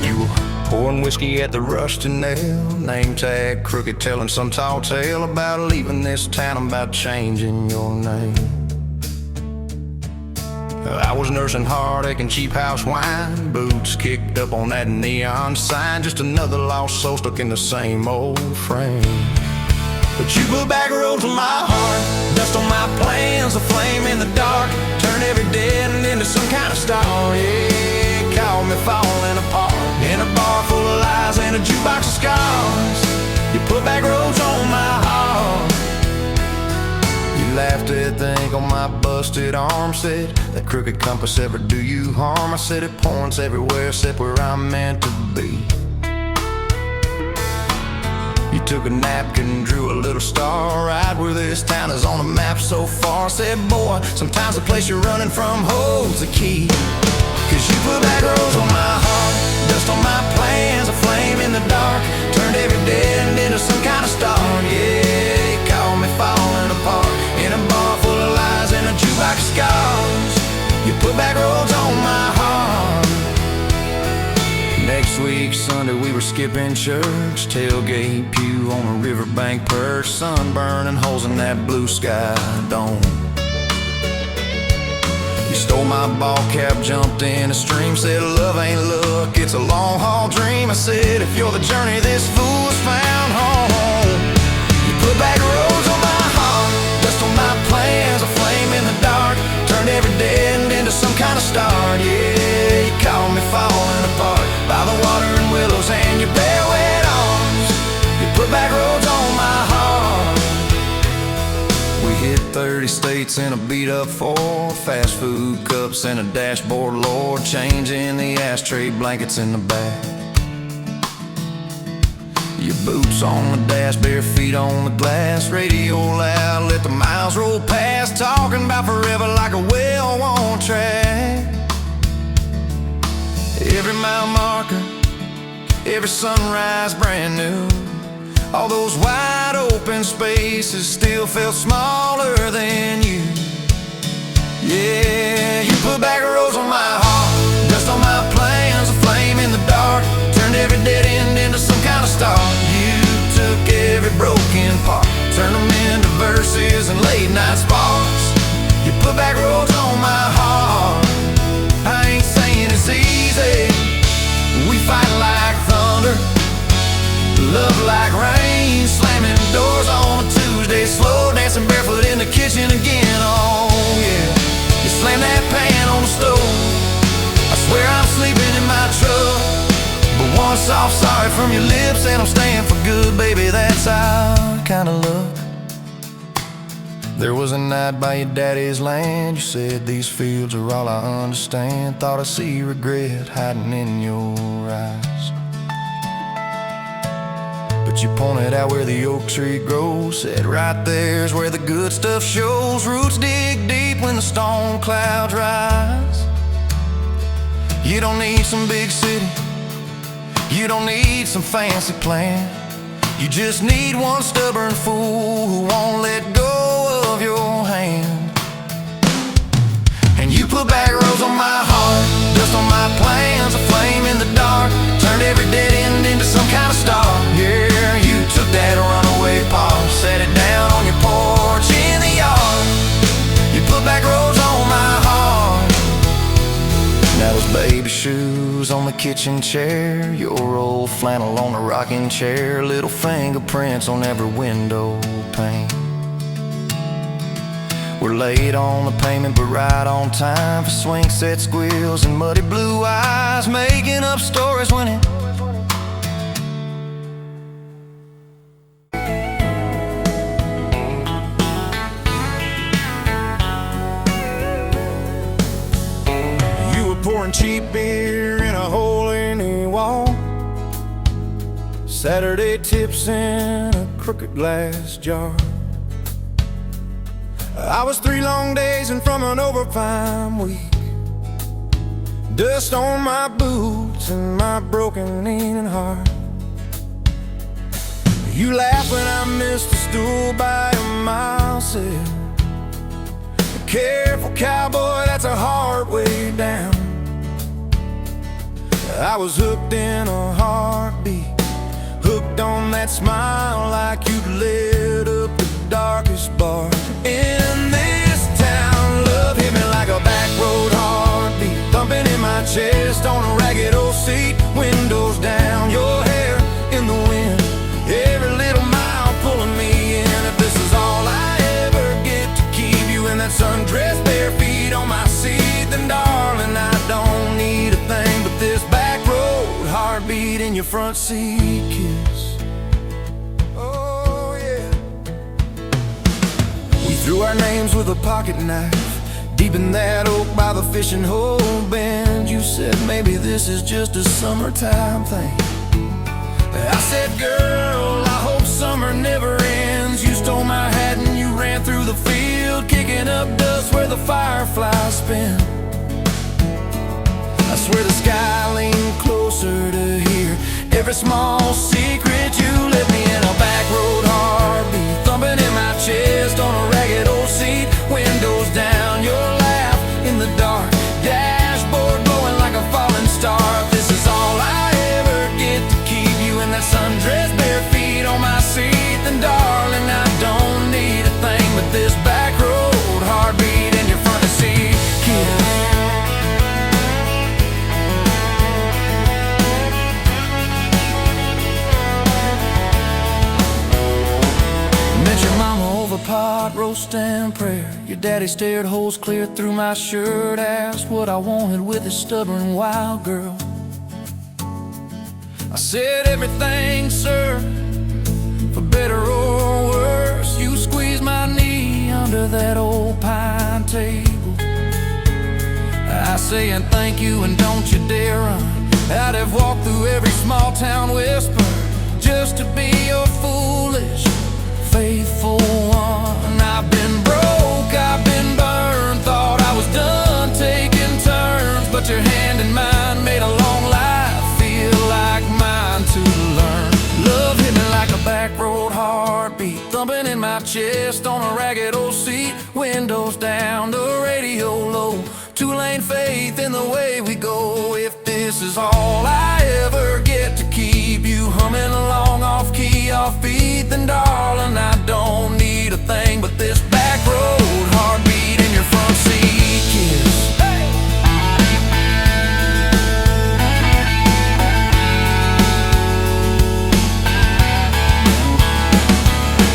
You were pouring whiskey at the Rusty Nail, name tag crooked, telling some tall tale about leaving this town, about changing your name. I was nursing heartache and cheap house wine, boots kicked up on that neon sign, just another lost soul stuck in the same old frame. But you put Backroads on my heart, dust on my plans, a flame in the dark, turn every dead end into some kind of star. Yeah, call me falling apart in a bar full of lies and a jukebox of scars. You put Backroads on my heart. You laughed at the ink on my busted arm, said that crooked compass ever do you harm. I said it points everywhere except where I'm meant to be. You took a napkin, drew a little star right where this town is on the map so far. Said, boy, sometimes the place you're running from holds the key. Cause you put Backroads on my heart, dust on my plans, a flame in the dark, turned every dead end into some kind of star. Yeah, you called me falling apart in a bar full of lies and a jukebox of scars. You put Backroads on my heart. First week Sunday we were skipping church, tailgate pew on a riverbank perch, sun burning holes in that blue sky dome. You stole my ball cap, jumped in a stream, said love ain't luck, it's a long haul dream. I said if you're the journey, this fool's found home. You put backroads on my heart, dust on my plans, a flame in the dark, turned every dead end into some kind of start. Yeah, you caught me falling apart by the water and willows and your bare wet arms. You put backroads on my heart. We hit 30 states in a beat-up Ford, fast food cups and a dashboard, Lord, changing the ashtray blankets in the back. Your boots on the dash, bare feet on the glass, radio loud, let the miles roll past, talking about forever like a well-worn track. Every mile marker, every sunrise brand new. All those wide open spaces still felt smaller than you. Yeah, you put backroads on my heart, dust on my plans, a flame in the dark, turned every dead end into some kind of start. You took every broken part, turned them into verses and late night sparks. You put backroads on my heart. I ain't saying it's easy, we fight like thunder, love like rain, slamming doors on a Tuesday, slow dancing barefoot in the kitchen again. Oh yeah, you slam that pan on the stove, I swear I'm sleeping in my truck, but one soft sorry from your lips and I'm staying for good, baby, that's our kind of luck. There was a night by your daddy's land, you said these fields are all I understand, thought I see regret hiding in your eyes. But you pointed out where the oak tree grows, said right there's where the good stuff shows, roots dig deep when the storm clouds rise. You don't need some big city, you don't need some fancy plan, you just need one stubborn fool who won't let go of your hand. And you put backroads on my heart, dust on my plans, a flame in the dark, turned every dead end into some kind of star. Yeah, you took that runaway paw, set it down on your porch in the yard. You put backroads on my heart. Now those baby shoes on the kitchen chair, your old flannel on the rocking chair, little fingerprints on every window pane. We're late on the payment but right on time for swing set squeals and muddy blue eyes, making up stories when it pouring cheap beer in a hole in the wall, Saturday tips in a crooked glass jar. I was 3 long days and from an overtime week, dust on my boots and my broken aching heart. You laughed when I missed a stool by a mile, said, careful cowboy, that's a hard way down. I was hooked in a heartbeat, hooked on that smile like you'd lit up the darkest bar in this town. Love hit me like a back road heartbeat, thumping in my chest on a ragged old seat, windows down, your hair in the wind, every little mile pulling me in. If this is all I ever get to keep you in that sundress, bare feet on my seat, then darling, I don't need a thing but this back road heartbeat in your front seat kiss. Oh yeah. We threw our names with a pocket knife deep in that oak by the fishing hole bend. You said maybe this is just a summertime thing. I said, girl, I hope summer never ends. You stole my hat and you ran through the field, kicking up dust where the fireflies spin. I swear the sky leaned closer to hear every small secret you let me in. A back road heartbeat thumping in my chest on a ragged old seat, windows down, your laugh in the dark, dashboard glowing like a falling star. If this is all I ever pot roast and prayer. Your daddy stared holes clear through my shirt, asked what I wanted with his stubborn wild girl. I said everything, sir, for better or worse. You squeezed my knee under that old pine table. I say and thank you and don't you dare run. I'd have walked through every small town whisper just to be your foolish, faithful one. I've been broke, I've been burned, thought I was done taking turns, but your hand in mine made a long life feel like mine to learn. Love hit me like a back road heartbeat, thumping in my chest on a ragged old seat. Windows down, the radio low, two-lane faith in the way we go. If this is all I ever get to keep you humming along off key, off beat, then darling, I don't need a thing but this back road heartbeat in your front seat kiss. Hey!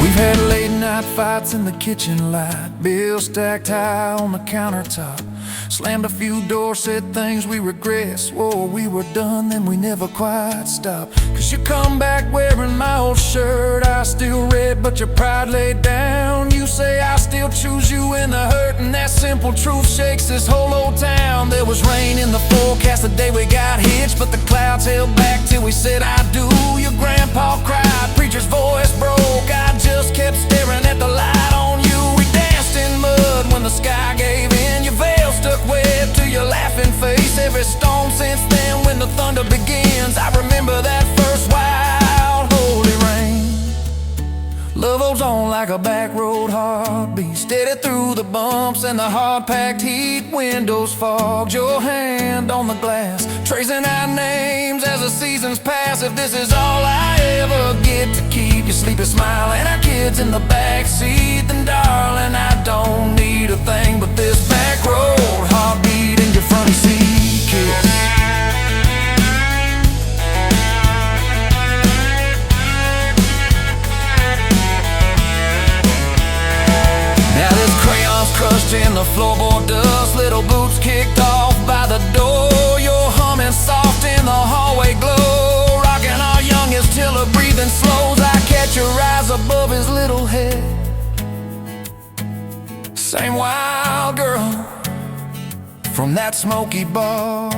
We've had late night fights in the kitchen light, bills stacked high on the countertop. Slammed a few doors, said things we regret. Swore we were done, then we never quite stopped. Cause you come back wearing my old shirt, I still red, but your pride laid down. You say I still choose you in the hurt, and that simple truth shakes this whole old town. There was rain in the forecast the day we got hitched, but the clouds held back till we said I do. Your grandpa cried, preacher's voice broke, I just kept staring at the light on you. We danced in mud when the sky gave in, your veil stuck web to your laughing face. Every storm since then when the thunder begins, I remember that first wild holy rain. Love holds on like a back road heartbeat, steady through the bumps and the hard-packed heat. Windows fogged, your hand on the glass, tracing out names as the seasons pass. If this is all I ever get to keep you sleeping, smiling, our kids in the backseat, then darling, I don't need a thing but this back road heartbeat in your front seat kiss. Now this crayon's crushed in the floorboard dust, little boots kicked off by the door. You're humming soft in the hallway glow, rocking our youngest till her breathing slows. I catch your eyes above his little head, same wild girl from that smoky bar.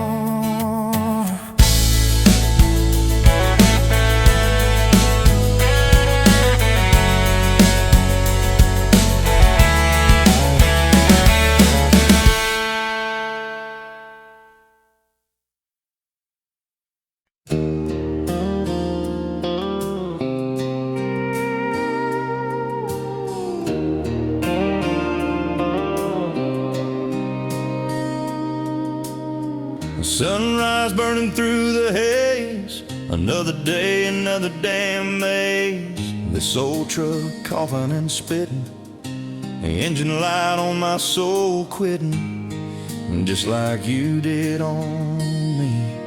Sunrise burning through the haze, another day, another damn maze. This old truck coughing and spitting, the engine light on my soul quitting, just like you did on me.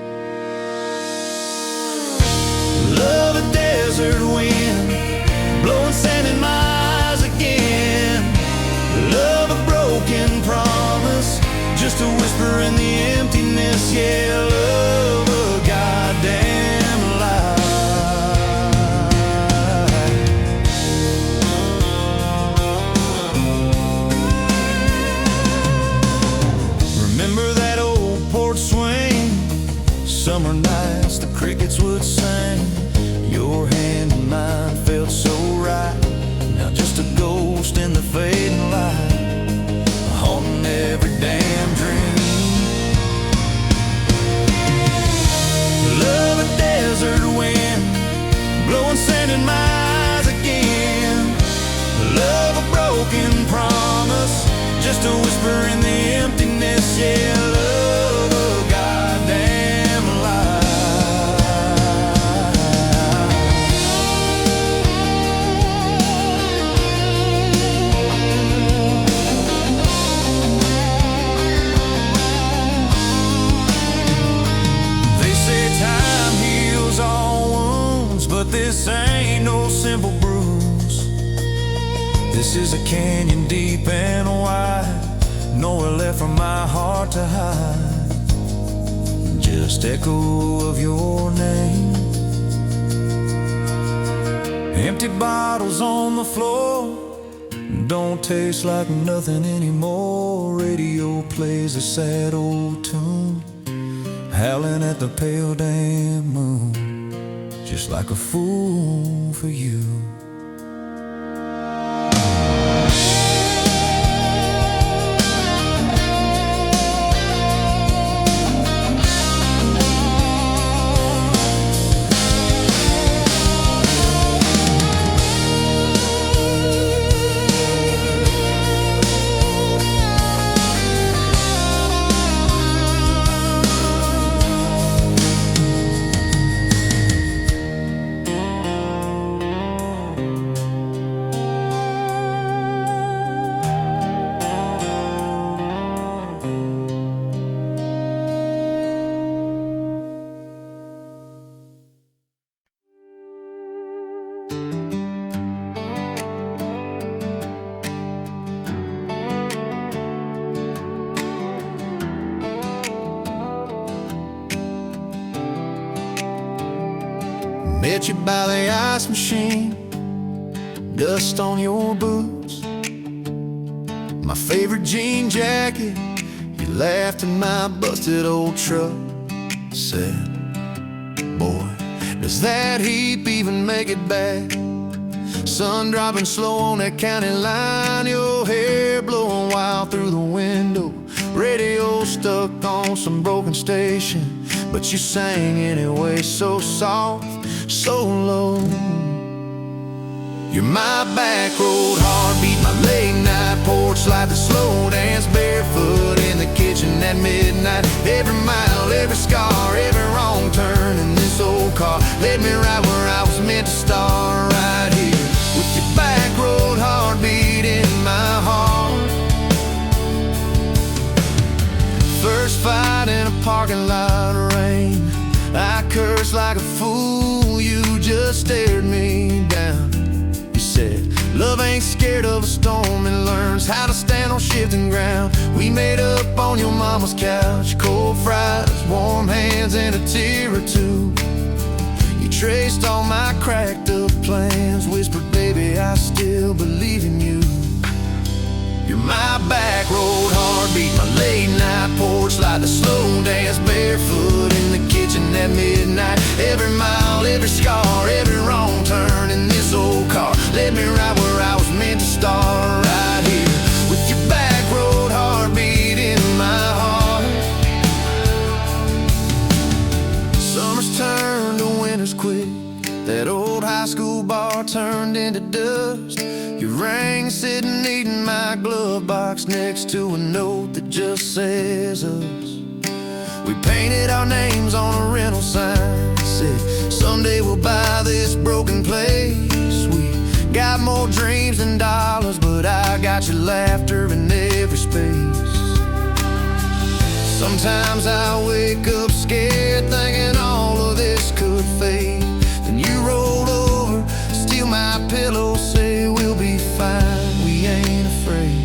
Love a desert wind, blowing sand in my eyes again. Love a broken promise, just a whisper in the emptiness. Yeah, love a goddamn lie. Remember that old porch swing, summer nights the crickets would sing. Your hand in mine felt so right, now just a ghost in the fading light, haunting every damn dream. Love a desert wind, blowing sand in my eyes again. Love a broken promise, just a whisper in the emptiness. Yeah, love a goddamn lie. But this ain't no simple bruise. This is a canyon deep and wide, nowhere left for my heart to hide. Just echo of your name. Empty bottles on the floor, don't taste like nothing anymore. Radio plays a sad old tune, howling at the pale damn moon, just like a fool for you. Met you by the ice machine, dust on your boots, my favorite jean jacket. You laughed at my busted old truck. Said, boy, does that heap even make it back? Sun dropping slow on that county line, your hair blowing wild through the window. Radio stuck on some broken station, but you sang anyway, so soft, so low. You're my back road heartbeat, my late night porch light, the slow dance barefoot in the kitchen at midnight. Every mile, every scar, every wrong turn in this old car led me right where I was meant to start, right here with your back road heartbeat in my heart. First fight in a parking lot of rain, I cursed like a fool, you just stared me down. You said, love ain't scared of a storm and learns how to stand on shifting ground. We made up on your mama's couch, cold fries, warm hands, and a tear or two. You traced all my cracked up plans, whispered, baby, I still believe in you. You're my back road heartbeat, my late night porch light, the slow dance barefoot in the kitchen at midnight. Every mile, every scar, every wrong turn in this old car led me right where I was meant to start, right here with your back road heartbeat in my heart. Summers turned to winters quick, that old high school bar turned into dust. Your ring sitting neat in my glove box next to a note that just says us. We painted our names on a rental sign, said someday we'll buy this broken place. We got more dreams than dollars, but I got your laughter in every space. Sometimes I wake up scared, thinking all of this could fade. Then you roll over, steal my pillow, say we'll be fine, we ain't afraid.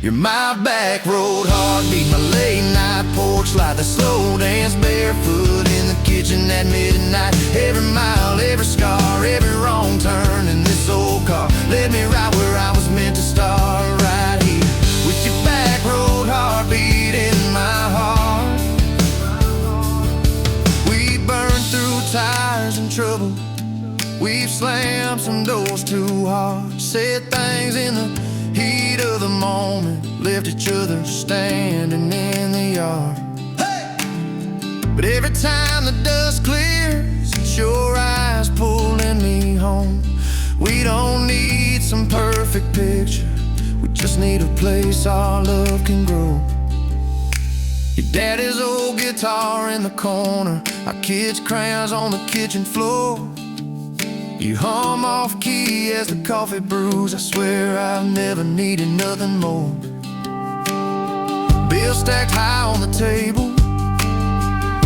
You're my back road heartbeat, my late night porch light, the slow dance barefoot in the kitchen at midnight. Every mile, every scar, every wrong turn in this old car led me right where I was meant to start, right here with your back road heartbeat in my heart. We burned through tires and trouble, we've slammed some doors too hard, said things in the heat of the moment, left each other standing in the yard. Hey! But every time the dust clears, it's your eyes pulling me home. We don't need some perfect picture, we just need a place our love can grow. Your daddy's old guitar in the corner, our kids' crayons on the kitchen floor. You hum off key as the coffee brews, I swear I've never needed nothing more. Bills stacked high on the table,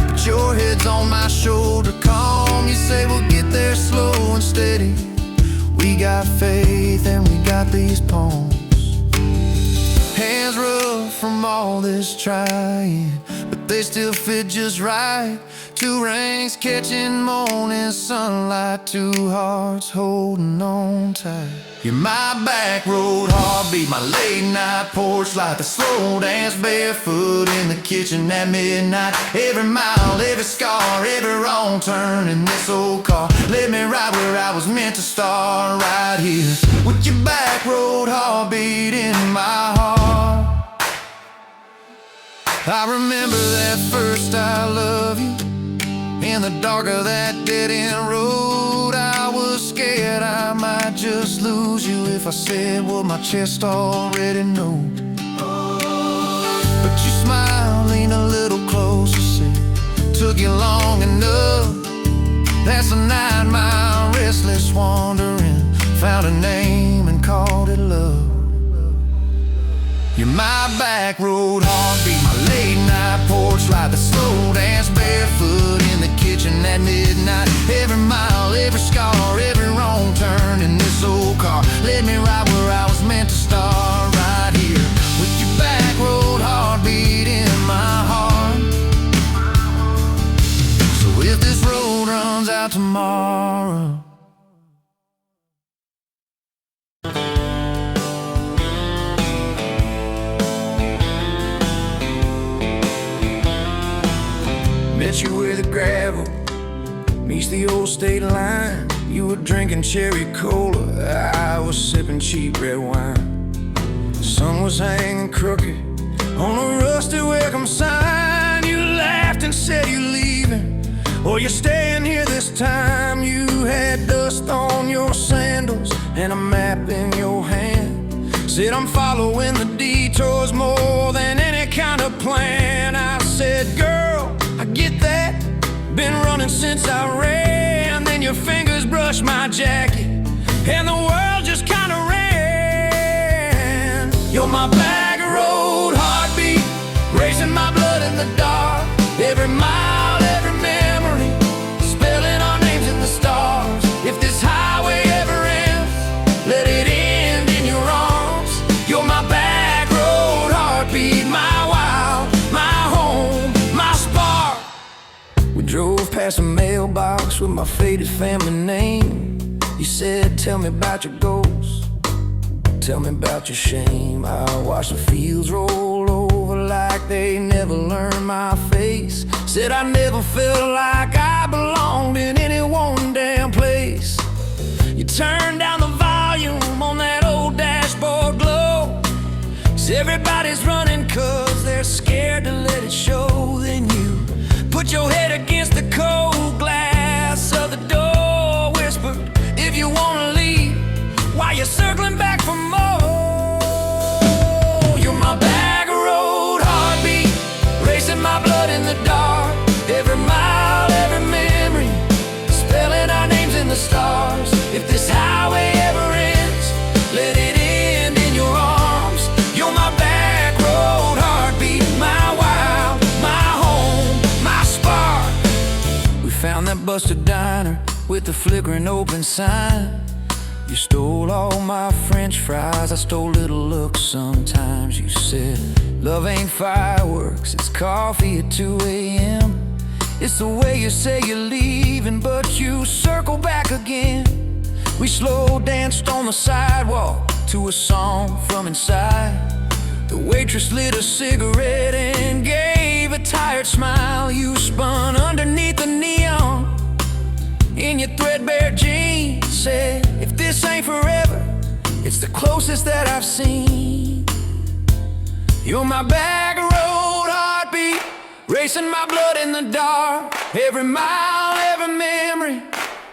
but your head's on my shoulder, calm. You say we'll get there slow and steady. We we got faith and we got these poems. Hands rough from all this trying, but they still fit just right. Two rings catching morning sunlight, two hearts holding on tight. You're my back road heartbeat, my late night porch light, the slow dance barefoot in the kitchen at midnight. Every mile, every scar, every wrong turn in this old car led me right where I was meant to start, right here with your back road heartbeat in my heart. I remember that first I love you in the dark of that dead-end road. I was scared I might just lose you if I said what my chest already knows. But you smiled, leaned a little closer, said, took you long enough. That's a 9-mile restless wandering, found a name and called it love. You're my back road heartbeat, my late night porch light, the slow dance barefoot in the kitchen at midnight. Every mile, every scar, every wrong turn in this old car led me right where I was meant to start, right here with your back road heartbeat in my heart. So if this road runs out tomorrow, met you where the gravel meets the old state line. You were drinking cherry cola, I was sipping cheap red wine. The sun was hanging crooked on a rusty welcome sign. You laughed and said you're leaving, or you're staying here this time. You had dust on your sandals and a map in your hand. Said I'm following the detours more than any kind of plan. I said, girl, I get that, been running since I ran. Then your fingers brushed my jacket and the world just kinda ran. You're my back road heartbeat, racing my blood in the dark. Every mile, every memory, spelling our names in the stars. If this highway ever ends, let it end in your arms. You're my back road heartbeat, my wild, my home, my spark. We drove past a mailbox with my faded family name. You said, tell me about your goals, tell me about your shame. I watched the fields roll over like they never learned my face. Said I never felt like I belonged in any one damn place. You turned down the volume on that old dashboard glow. 'Cause everybody's running 'cause they're scared to let it show. Then you put your head against the cold glass of the door, whispered, if you wanna leave, why you circling back for more? You're my back road heartbeat, racing my blood in the dark. Every mile, every memory, spelling our names in the stars. If this highway ever ends, let it end in your arms. You're my back road heartbeat, my wild, my home, my spark. We found that busted diner with the flickering open sign. You stole all my French fries, I stole little looks sometimes. You said, love ain't fireworks, it's coffee at 2 a.m. It's the way you say you're leaving, but you circle back again. We slow danced on the sidewalk to a song from inside. The waitress lit a cigarette and gave a tired smile. You spun underneath the neon in your threadbare jeans. Said, if this ain't forever, it's the closest that I've seen. You're my back road heartbeat, racing my blood in the dark. Every mile, every memory,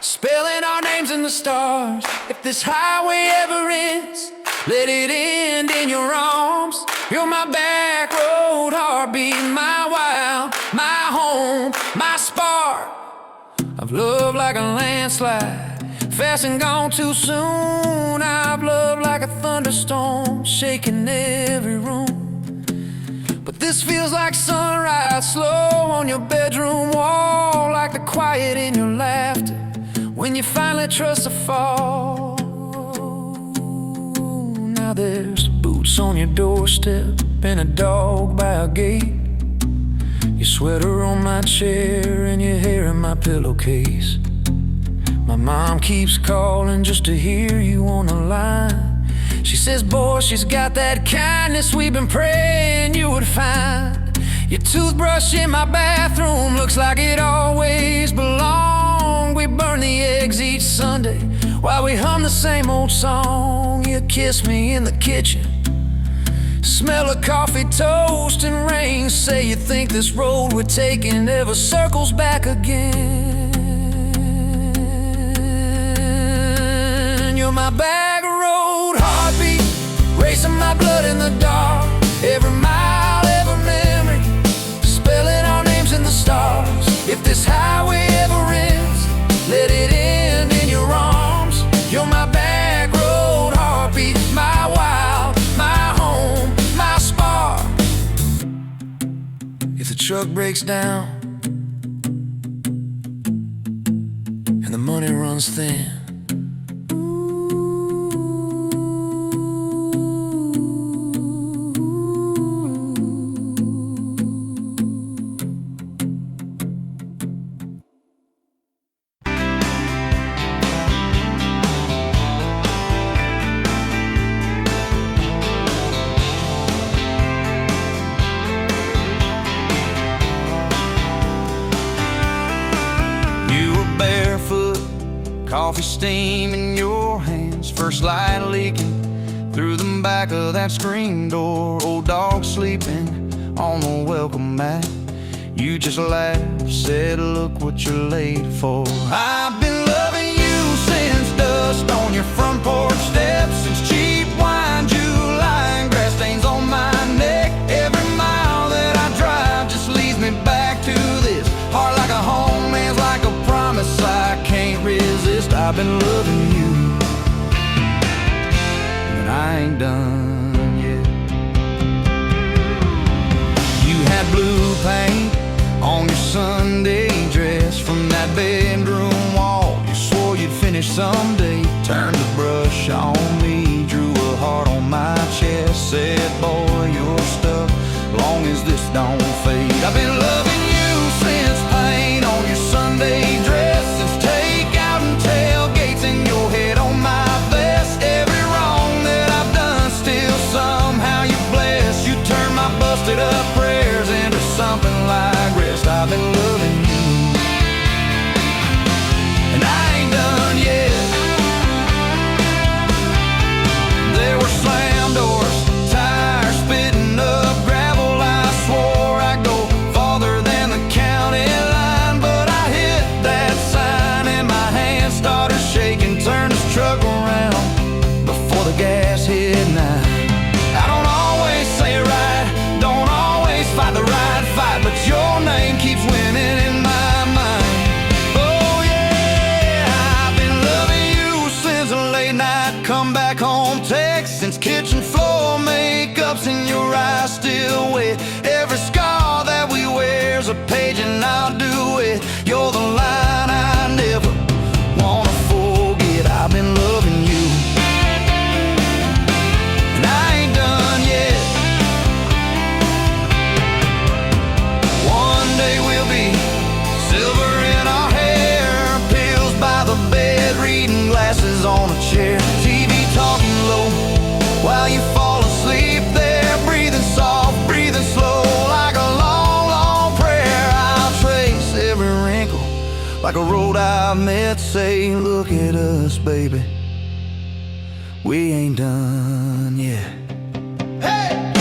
spelling our names in the stars. If this highway ever ends, let it end in your arms. You're my back road heartbeat, my wild, my home, my spark. I've loved like a landslide, fast and gone too soon. I've loved like a thunderstorm, shaking every room. But this feels like sunrise, slow on your bedroom wall, like the quiet in your laughter when you finally trust the fall. Now there's boots on your doorstep and a dog by a gate, your sweater on my chair and your hair in my pillowcase. My mom keeps calling just to hear you on the line. She says, boy, she's got that kindness we've been praying you would find. Your toothbrush in my bathroom looks like it always belonged. We burn the eggs each Sunday while we hum the same old song. You kiss me in the kitchen, smell of coffee, toast, and rain. Say you think this road we're taking never circles back again. You're my back road heartbeat, racing my blood in the dark. Every mile, every memory, spelling our names in the stars. If this highway ever ends, let it end in your arms. You're my back road heartbeat, my wild, my home, my spark. If the truck breaks down and the money runs thin, coffee steam in your hands, first light leaking through the back of that screen door. Old dog sleeping on the welcome mat. You just laughed, said, look what you're late for. I've been loving you since dust on your front porch steps, since cheap wine, July, and grass stains on my neck. Every mile that I drive just leads me back to this heart like a home, man's like a promise I can't resist. I've been loving you, but I ain't done yet. You had blue paint on your Sunday dress from that bedroom wall. You swore you'd finish someday. Turned the brush on me, drew a heart on my chest, said, boy, you're stuck long as this don't fade. I've been loving you since paint on your Sunday dress, since takeout and tailgates in your head on my vest. Every wrong that I've done, still somehow you bless. You turn my busted up prayers into something like rest. I've been loving you, and I ain't done yet. There were slam doors, tires spitting up gravel. I swore I'd go farther than the county line, but I hit that sign and my hand started shaking. Turned this truck around before the gas hit 9. I don't always say it right, don't always fight the right fight, but your name keeps winning in my mind. Oh yeah, I've been loving you since a late night come back home text, since kitchen floor makeup's in your eyes still wet. Every scar that we wear's a page and I'll do it. You're the line I never wanna forget. I've been loving you, and I ain't done yet. One day we'll be silver in our hair, pills by the bed, reading glasses on a chair, TV talking low while you fall asleep there, breathing soft, breathing slow, like a long, long prayer. I'll trace every wrinkle like a road I've met. Say, look at us, baby, we ain't done yet. Hey!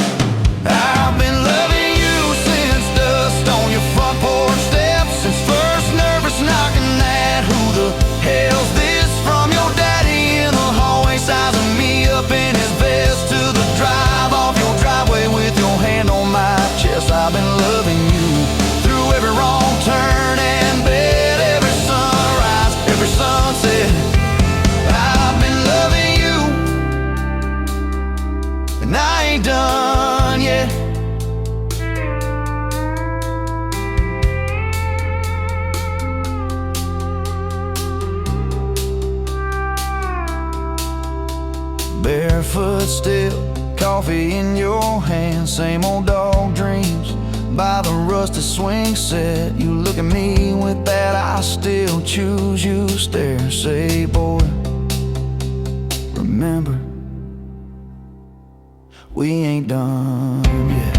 I've been loving you since dust on your front porch steps, since first nervous knocking at who the hell's this, from your daddy in the hallway sizing me up in his vest, to the drive off your driveway with your hand on my chest. I've been loving you through every wrong turn and bed, every sunrise, every sunset. I've been loving you, barefoot still, coffee in your hand, same old dog dreams by the rusted swing set. You look at me with that I still choose you stare. Say, boy, remember, we ain't done yet.